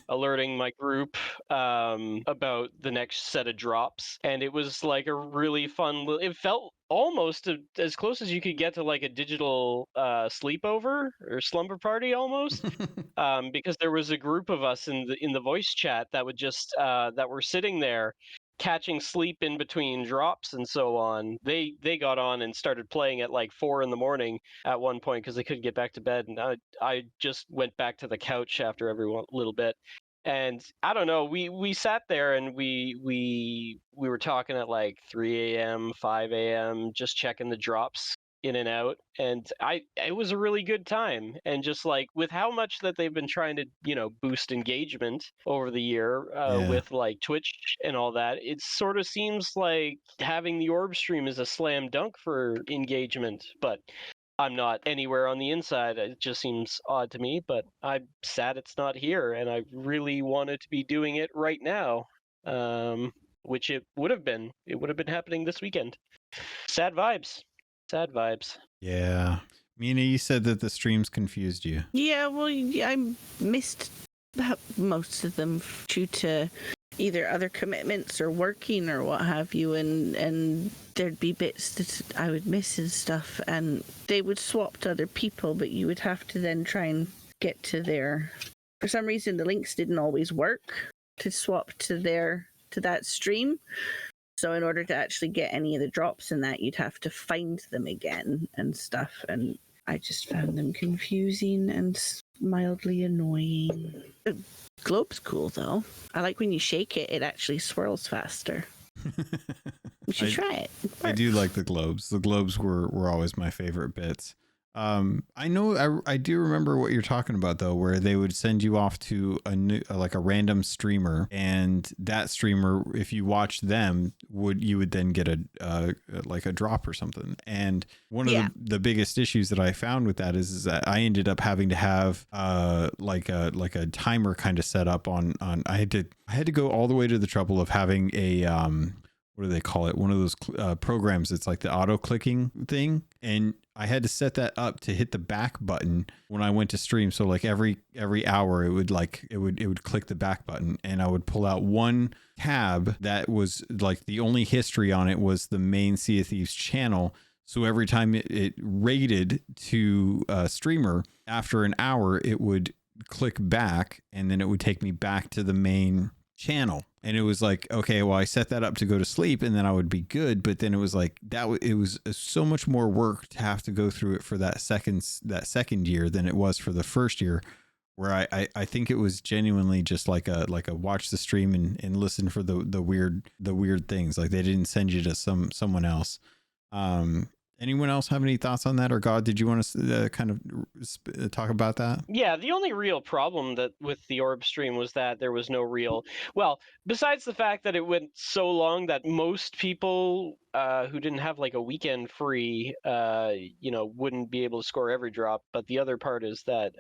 alerting my group about the next set of drops, and it was like a really fun. It felt almost as close as you could get to like a digital sleepover or slumber party almost, because there was a group of us in the voice chat that would just that were sitting there catching sleep in between drops and so on. They got on and started playing at like 4 a.m. at one point because they couldn't get back to bed, and I just went back to the couch after every little bit. And I don't know, we sat there and we were talking at like 3 a.m., 5 a.m., just checking the drops in and out. And it was a really good time. And just like with how much that they've been trying to, boost engagement over the year with like Twitch and all that, it sort of seems like having the orb stream is a slam dunk for engagement. But I'm not anywhere on the inside. It just seems odd to me, but I'm sad it's not here, and I really wanted to be doing it right now, which it would have been. It would have been happening this weekend. Sad vibes. Sad vibes. Yeah. Mina, you said that the streams confused you. Yeah, well, I missed most of them due to either other commitments or working or what have you, and there'd be bits that I would miss and stuff, and they would swap to other people, but you would have to then try and get to their, for some reason the links didn't always work to swap to that stream, So in order to actually get any of the drops in that, you'd have to find them again and stuff. And I just found them confusing and mildly annoying. The globe's cool though. I like when you shake it, it actually swirls faster. You should try it. I do like the globes. The globes were always my favorite bits. I know I do remember what you're talking about though, where they would send you off to a random streamer, and that streamer, if you watched them, you would then get a drop or something. And one of the biggest issues that I found with that is that I ended up having to have like a timer kind of set up on I had to go all the way to the trouble of having a what do they call it? One of those programs. It's like the auto clicking thing. And I had to set that up to hit the back button when I went to stream. So like every hour it would click the back button, and I would pull out one tab that was like the only history on it was the main Sea of Thieves channel. So every time it raided to a streamer, after an hour, it would click back, and then it would take me back to the main channel. And it was like, okay, well, I set that up to go to sleep and then I would be good. But then it was like it was so much more work to have to go through it for that second year than it was for the first year, where I think it was genuinely just like a watch the stream and listen for the weird things. Like they didn't send you to someone else. Anyone else have any thoughts on that? Or God, did you want to kind of talk about that? Yeah, the only real problem that with the orb stream was that there was no real, well, besides the fact that it went so long that most people who didn't have like a weekend free, wouldn't be able to score every drop. But the other part is that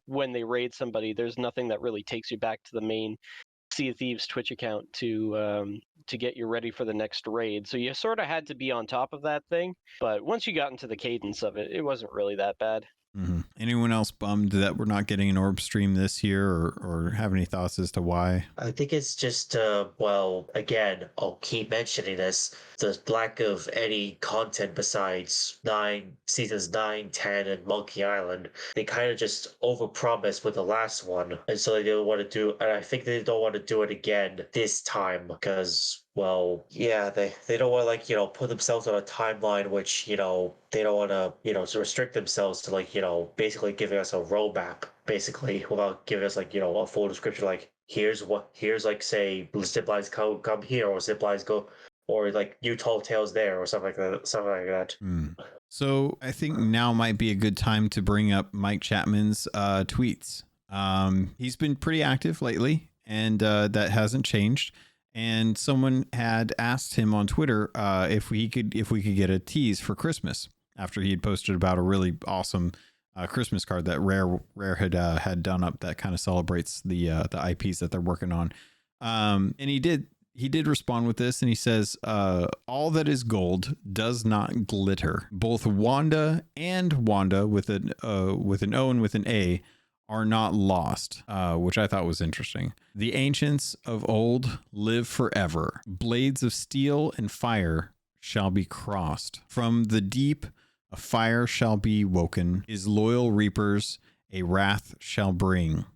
when they raid somebody, there's nothing that really takes you back to the main Sea of Thieves Twitch account to get you ready for the next raid. So you sort of had to be on top of that thing. But once you got into the cadence of it, it wasn't really that bad. Mm-hmm. Anyone else bummed that we're not getting an orb stream this year, or have any thoughts as to why? I think it's just, again, I'll keep mentioning this, the lack of any content besides seasons 9, 10, and Monkey Island. They kind of just overpromised with the last one, and so they don't want to do, and I think they don't want to do it again this time, because they don't want to put themselves on a timeline which they don't want to restrict themselves to basically giving us a roadmap basically without giving us a full description, like here's say zip lines come here, or zip lines go, or you tall tales there, or something like that. So I think now might be a good time to bring up Mike Chapman's tweets. He's been pretty active lately, and that hasn't changed. And someone had asked him on Twitter if we could get a tease for Christmas, after he had posted about a really awesome Christmas card that Rare had done up that kind of celebrates the IPs that they're working on. And he did respond with this, and he says, all that is gold does not glitter. Both Wanda and Wanda with an O and with an A are not lost, which I thought was interesting. The ancients of old live forever. Blades of steel and fire shall be crossed. From the deep a fire shall be woken. His loyal reapers a wrath shall bring.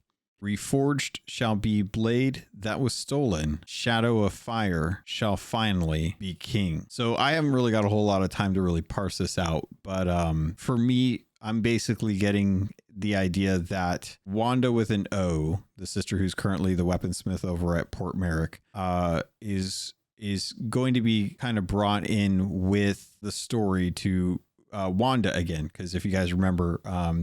Reforged shall be blade that was stolen. Shadow of fire shall finally be king. So I haven't really got a whole lot of time to really parse this out, but for me, I'm basically getting the idea that Wanda with an O, the sister who's currently the weaponsmith over at Port Merrick, is going to be kind of brought in with the story to Wanda again. Because if you guys remember,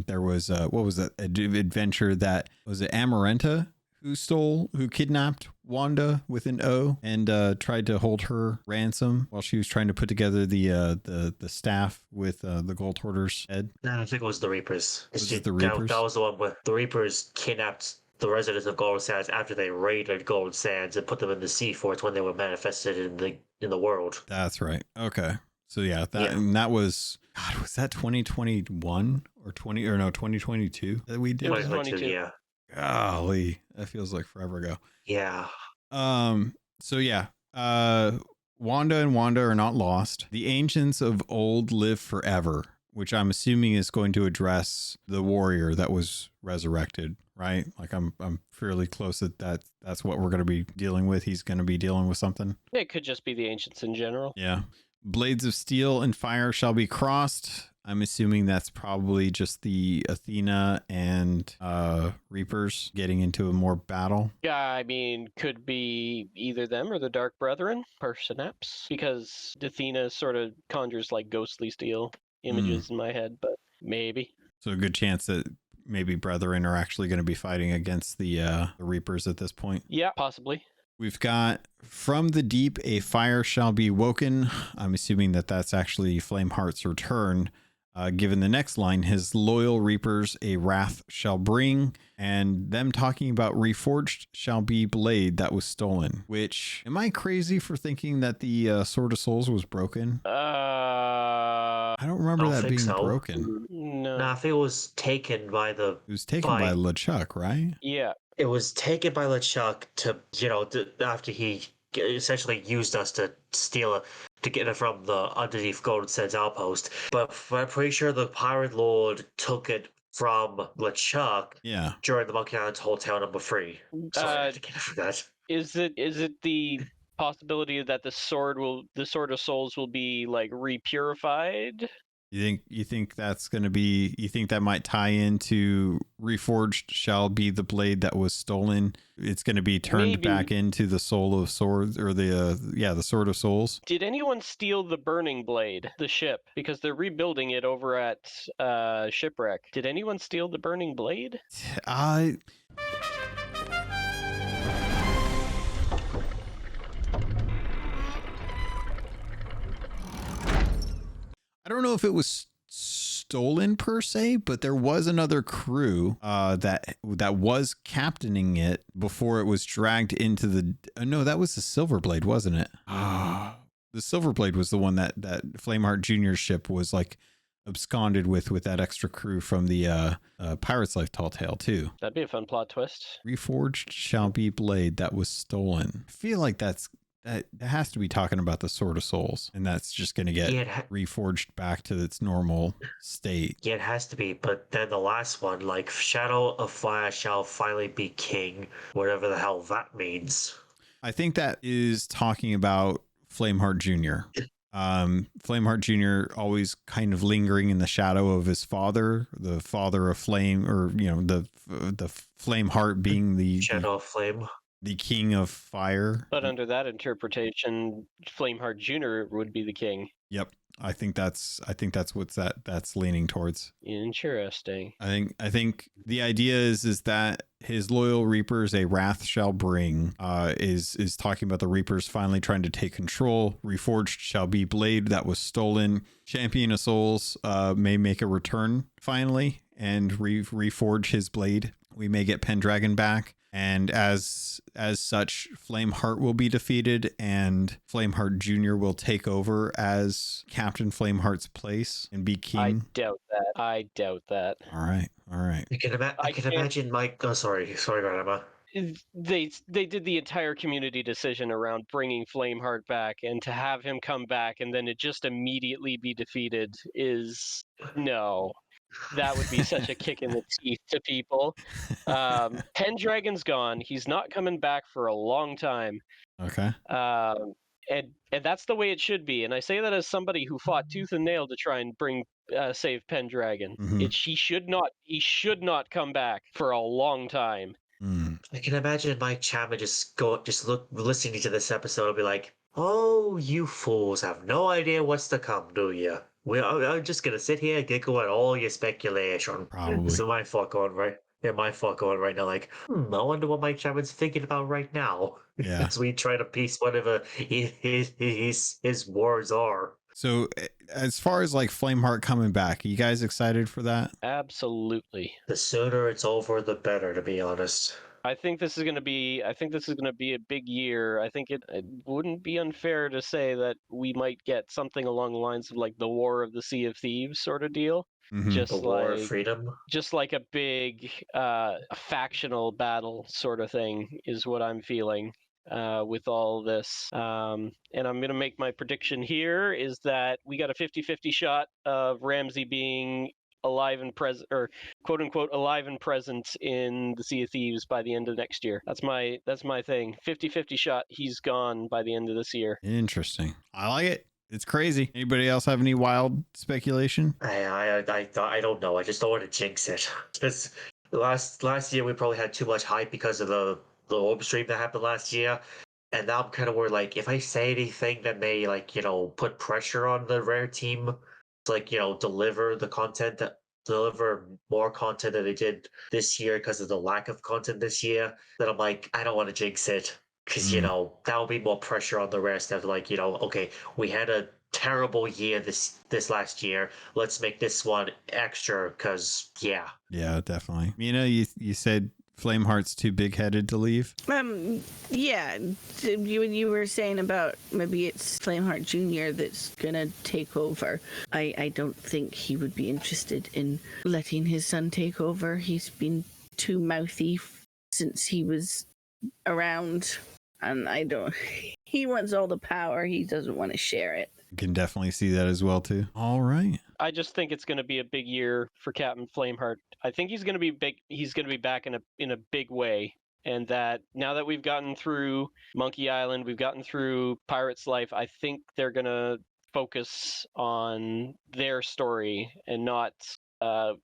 there was what was that adventure that was it Amaranta who kidnapped Wanda with an O and tried to hold her ransom while she was trying to put together the staff with the Gold Hoarders head. No, I think it was the Reapers. Was it the Reapers? That was the one where the Reapers kidnapped the residents of Gold Sands after they raided Gold Sands and put them in the sea forts when they were manifested in the world. That's right. Okay. So and that was, God, was that 2021 or 2022 that we did? 2022, yeah. Golly, that feels like forever ago. Yeah. So yeah, Wanda and Wanda are not lost. The ancients of old live forever. which I'm assuming is going to address the warrior that was resurrected, right? Like I'm fairly close that's what we're going to be dealing with. He's going to be dealing with something. It could just be the ancients in general. Yeah. Blades of steel and fire shall be crossed. I'm assuming that's probably just the Athena and Reapers getting into a more battle. Yeah, I mean, could be either them or the Dark Brethren, perhaps, because Athena sort of conjures like ghostly steel images in my head, but maybe. So a good chance that maybe Brethren are actually going to be fighting against the Reapers at this point. Yeah, possibly. We've got from the deep, a fire shall be woken. I'm assuming that that's actually Flameheart's return. Given the next line, his loyal reapers a wrath shall bring, and them talking about reforged shall be blade that was stolen. Which, am I crazy for thinking that the Sword of Souls was broken? I don't remember that being broken. No. Nah, I think it was taken by the. It was taken by LeChuck, right? Yeah. It was taken by LeChuck to, after he essentially used us to steal to get it from the underneath Golden Sands outpost. But I'm pretty sure the Pirate Lord took it from LeChuck during the Monkey Island Hotel number 3. Sorry, I had to get it for that. Is it the possibility that the Sword of Souls will be like repurified? You think that's going to be, you think that might tie into reforged shall be the blade that was stolen? It's going to be turned back into the soul of swords, or the Sword of Souls. Did anyone steal the Burning Blade, the ship? Because they're rebuilding it over at Shipwreck. Did anyone steal the Burning Blade? I don't know if it was stolen per se, but there was another crew that was captaining it before it was dragged into the. No, that was the Silverblade, wasn't it? The Silverblade was the one that Flameheart Jr.'s ship was like absconded with that extra crew from the Pirate's Life Tall Tale too. That'd be a fun plot twist. Reforged shall be blade that was stolen. I feel like that has to be talking about the Sword of Souls, and that's just going to get reforged back to its normal state. Yeah, it has to be. But then the last one, like Shadow of Fire shall finally be king, whatever the hell that means. I think that is talking about Flameheart Jr. Flameheart Jr. always kind of lingering in the shadow of his father, the father of Flame, or the Flameheart being the Shadow of Flame. The king of fire. But under that interpretation, Flameheart Jr. would be the king. Yep. I think that's what's that's leaning towards. Interesting. I think the idea is that his loyal reapers a wrath shall bring is talking about the reapers finally trying to take control. Reforged shall be blade that was stolen. Champion of Souls may make a return finally and reforge his blade. We may get Pendragon back. And as such, Flameheart will be defeated, and Flameheart Jr. will take over as Captain Flameheart's place and be king. I doubt that. All right. I can imagine Mike. Oh, sorry, Grandma. They did the entire community decision around bringing Flameheart back, and to have him come back and then it just immediately be defeated is no. That would be such a kick in the teeth to people. Pendragon's gone. He's not coming back for a long time. Okay. And that's the way it should be. And I say that as somebody who fought tooth and nail to try and save Pendragon. Mm-hmm. He should not come back for a long time. I can imagine Mike Chapman listening to this episode and be like, "Oh, you fools have no idea what's to come, do you? I'm just gonna sit here and giggle at all your speculation." Probably. So my fault going right. Yeah, my fault going right now. Like, I wonder what Mike Chapman's thinking about right now. Yeah. As we try to piece whatever his words are. So, as far as like Flameheart coming back, are you guys excited for that? Absolutely. The sooner it's over, the better. To be honest. I think this is going to be a big year. I think it wouldn't be unfair to say that we might get something along the lines of like the War of the Sea of Thieves sort of deal. Mm-hmm. Just the War of Freedom. Just like a big factional battle sort of thing is what I'm feeling. with all this. And I'm going to make my prediction here is that we got a 50-50 shot of Ramsey being alive and present, or quote unquote alive and present in the Sea of Thieves by the end of next year. That's my thing. 50-50 shot. He's gone by the end of this year. Interesting. I like it. It's crazy. Anybody else have any wild speculation? I don't know. I just don't want to jinx it. Because last year we probably had too much hype because of the orb stream that happened last year. And now I'm kind of worried, like, if I say anything that may, like, put pressure on the Rare team to, like, deliver more content than they did this year because of the lack of content this year, then I'm like, I don't want to jinx it. Because, that will be more pressure on the Rare staff. Like, okay, we had a terrible year this last year. Let's make this one extra because, yeah. Yeah, definitely. Mina, you said Flameheart's too big-headed to leave? Yeah. You were saying about maybe it's Flameheart Jr. that's gonna take over. I don't think he would be interested in letting his son take over. He's been too mouthy since he was around, and he wants all the power. He doesn't want to share it. Can definitely see that as well too. All right. I just think it's going to be a big year for Captain Flameheart. I think he's going to be big. He's going to be back in a big way. And that now that we've gotten through Monkey Island, we've gotten through Pirate's Life, I think they're going to focus on their story and not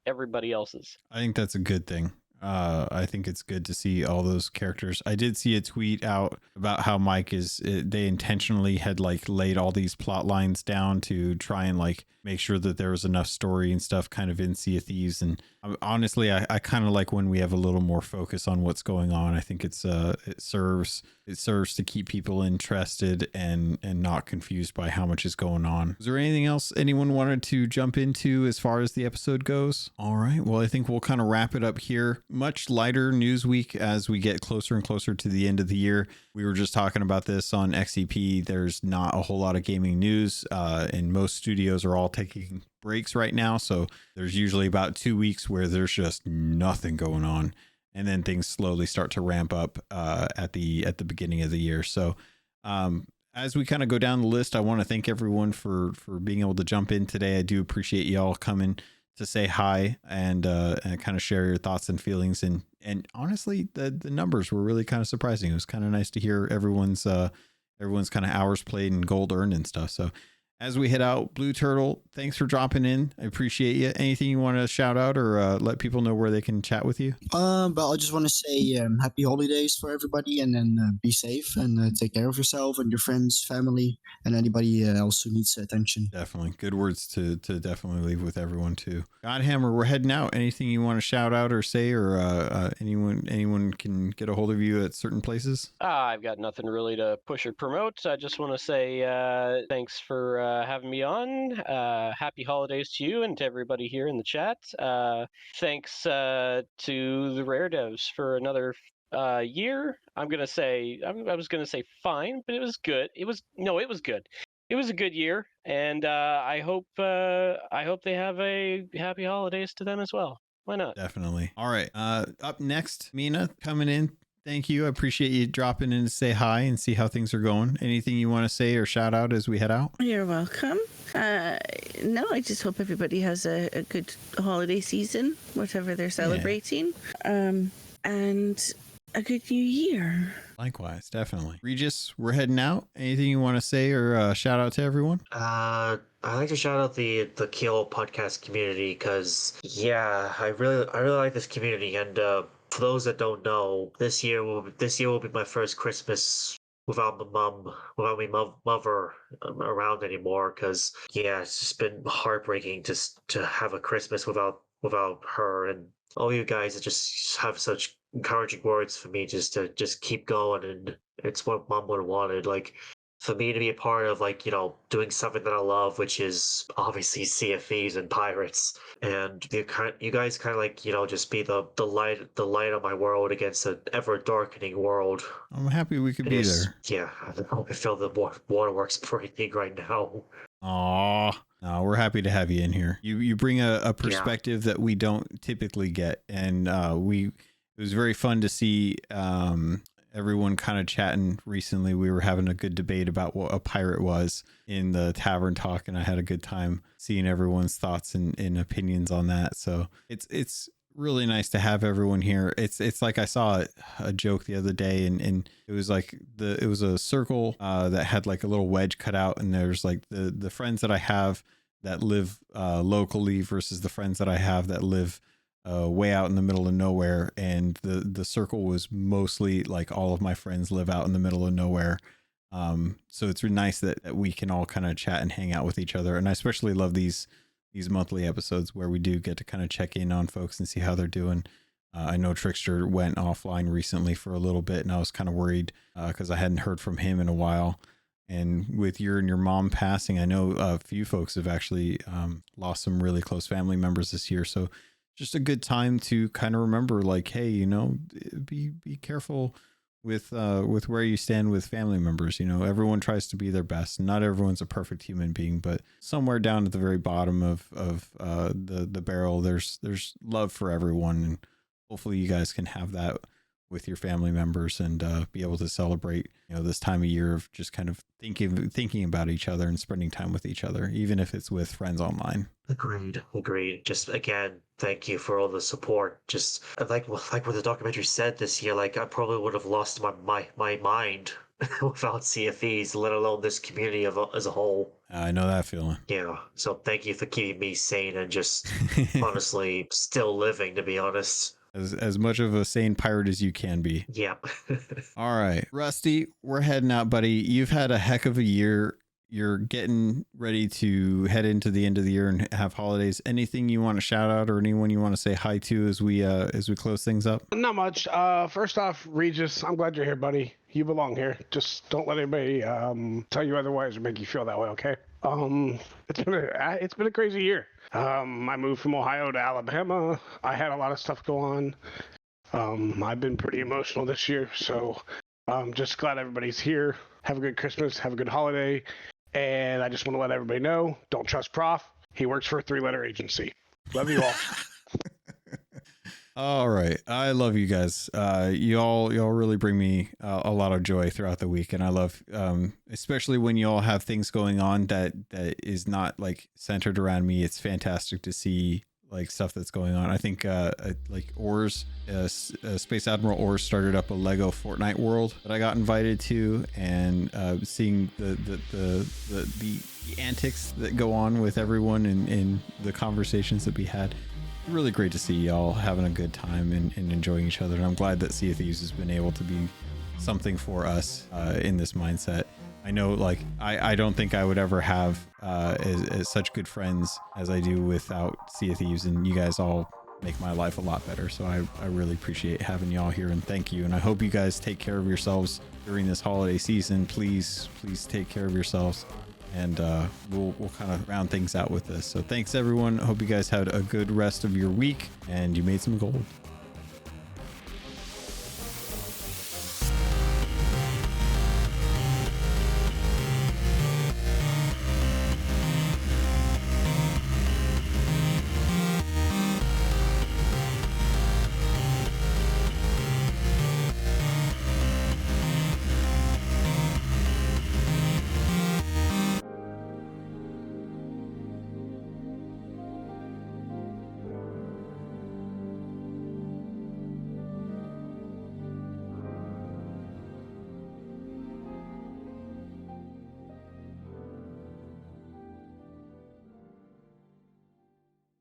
everybody else's. I think that's a good thing. I think it's good to see all those characters. I did see a tweet out about how Mike they intentionally had like laid all these plot lines down to try and like make sure that there was enough story and stuff kind of in Sea of Thieves. And honestly, I kind of like when we have a little more focus on what's going on. I think it serves to keep people interested and not confused by how much is going on. Is there anything else anyone wanted to jump into as far as the episode goes? All right. Well, I think we'll kind of wrap it up here. Much lighter news week as we get closer and closer to the end of the year. We were just talking about this on XCP. There's not a whole lot of gaming news, and most studios are all taking breaks right now. So there's usually about 2 weeks where there's just nothing going on. And then things slowly start to ramp up at the beginning of the year. So as we kind of go down the list, I want to thank everyone for being able to jump in today. I do appreciate y'all coming to say hi and kind of share your thoughts and feelings. And honestly, the numbers were really kind of surprising. It was kind of nice to hear everyone's kind of hours played and gold earned and stuff. So as we head out, Blue Turtle, thanks for dropping in. I appreciate you. Anything you want to shout out or let people know where they can chat with you? But I just want to say happy holidays for everybody, and then be safe and take care of yourself and your friends, family, and anybody else who needs attention. Definitely. Good words to definitely leave with everyone too. Godhammer, we're heading out. Anything you want to shout out or say, or anyone can get a hold of you at certain places? I've got nothing really to push or promote. I just want to say thanks for having me on. Happy holidays to you and to everybody here in the chat. Thanks to the Rare devs for another year. I was gonna say fine, but it was good. It was good. It was a good year, and I hope they have a happy holidays to them as well. Why not? Definitely. All right. Up next, Mina coming in. Thank you. I appreciate you dropping in to say hi and see how things are going. Anything you want to say or shout out as we head out? You're welcome. No, I just hope everybody has a good holiday season, whatever they're celebrating, and a good new year. Likewise, definitely. Regis, we're heading out. Anything you want to say or shout out to everyone? I like to shout out the Keelhauled podcast community because I really like this community, and for those that don't know, this year will be my first Christmas without my mother around anymore. Because it's just been heartbreaking to have a Christmas without her, and all you guys that just have such encouraging words for me just to keep going, and it's what Mom would have wanted. Like, for me to be a part of, like, doing something that I love, which is obviously Sea of Thieves and Pirates, and you guys kind of like, just be the light of my world against an ever darkening world. I'm happy we could be there. Yeah, I feel the waterworks breaking right now. Aw. No, we're happy to have you in here. You bring a perspective that we don't typically get, and it was very fun to see everyone kind of chatting recently. We were having a good debate about what a pirate was in the tavern talk, and I had a good time seeing everyone's thoughts and opinions on that. So it's really nice to have everyone here. It's like I saw a joke the other day, and it was like it was a circle that had like a little wedge cut out, and there's like the friends that I have that live locally versus the friends that I have that live way out in the middle of nowhere. And the circle was mostly like all of my friends live out in the middle of nowhere. So it's really nice that we can all kind of chat and hang out with each other. And I especially love these monthly episodes where we do get to kind of check in on folks and see how they're doing. I know Trickster went offline recently for a little bit, and I was kind of worried because I hadn't heard from him in a while. And with your mom passing, I know a few folks have actually lost some really close family members this year. So just a good time to kind of remember, like, hey, you know, be careful with where you stand with family members. You know, everyone tries to be their best. Not everyone's a perfect human being, but somewhere down at the very bottom of the barrel, there's love for everyone. And hopefully you guys can have that with your family members and be able to celebrate, you know, this time of year of just kind of thinking about each other and spending time with each other, even if it's with friends online. Agreed. Just again, thank you for all the support. Just like what the documentary said this year, like I probably would have lost my mind without CFEs, let alone this community as a whole. I know that feeling. Yeah. So thank you for keeping me sane and just honestly still living, to be honest. As much of a sane pirate as you can be. Yeah. All right, Rusty, we're heading out, buddy. You've had a heck of a year. You're getting ready to head into the end of the year and have holidays. Anything you want to shout out or anyone you want to say hi to as we close things up? Not much. First off, Regis, I'm glad you're here, buddy. You belong here. Just don't let anybody tell you otherwise or make you feel that way, okay? It's been a crazy year. I moved from Ohio to Alabama. I had a lot of stuff go on. I've been pretty emotional this year, so I'm just glad everybody's here. Have a good Christmas. Have a good holiday. And I just want to let everybody know, don't trust Prof. He works for a 3-letter agency. Love you all. All right. I love you guys. Y'all really bring me a lot of joy throughout the week. And I love, especially when you all have things going on that is not like centered around me. It's fantastic to see like stuff that's going on. I think like Oars, Space Admiral Oars started up a Lego Fortnite world that I got invited to, and seeing the antics that go on with everyone and the conversations that we had. Really great to see y'all having a good time and enjoying each other. And I'm glad that Sea of Thieves has been able to be something for us in this mindset. I know, like, I don't think I would ever have as such good friends as I do without Sea of Thieves, and you guys all make my life a lot better. So I really appreciate having y'all here, and thank you. And I hope you guys take care of yourselves during this holiday season. Please take care of yourselves. And we'll kind of round things out with this. So thanks everyone. I hope you guys had a good rest of your week and you made some gold.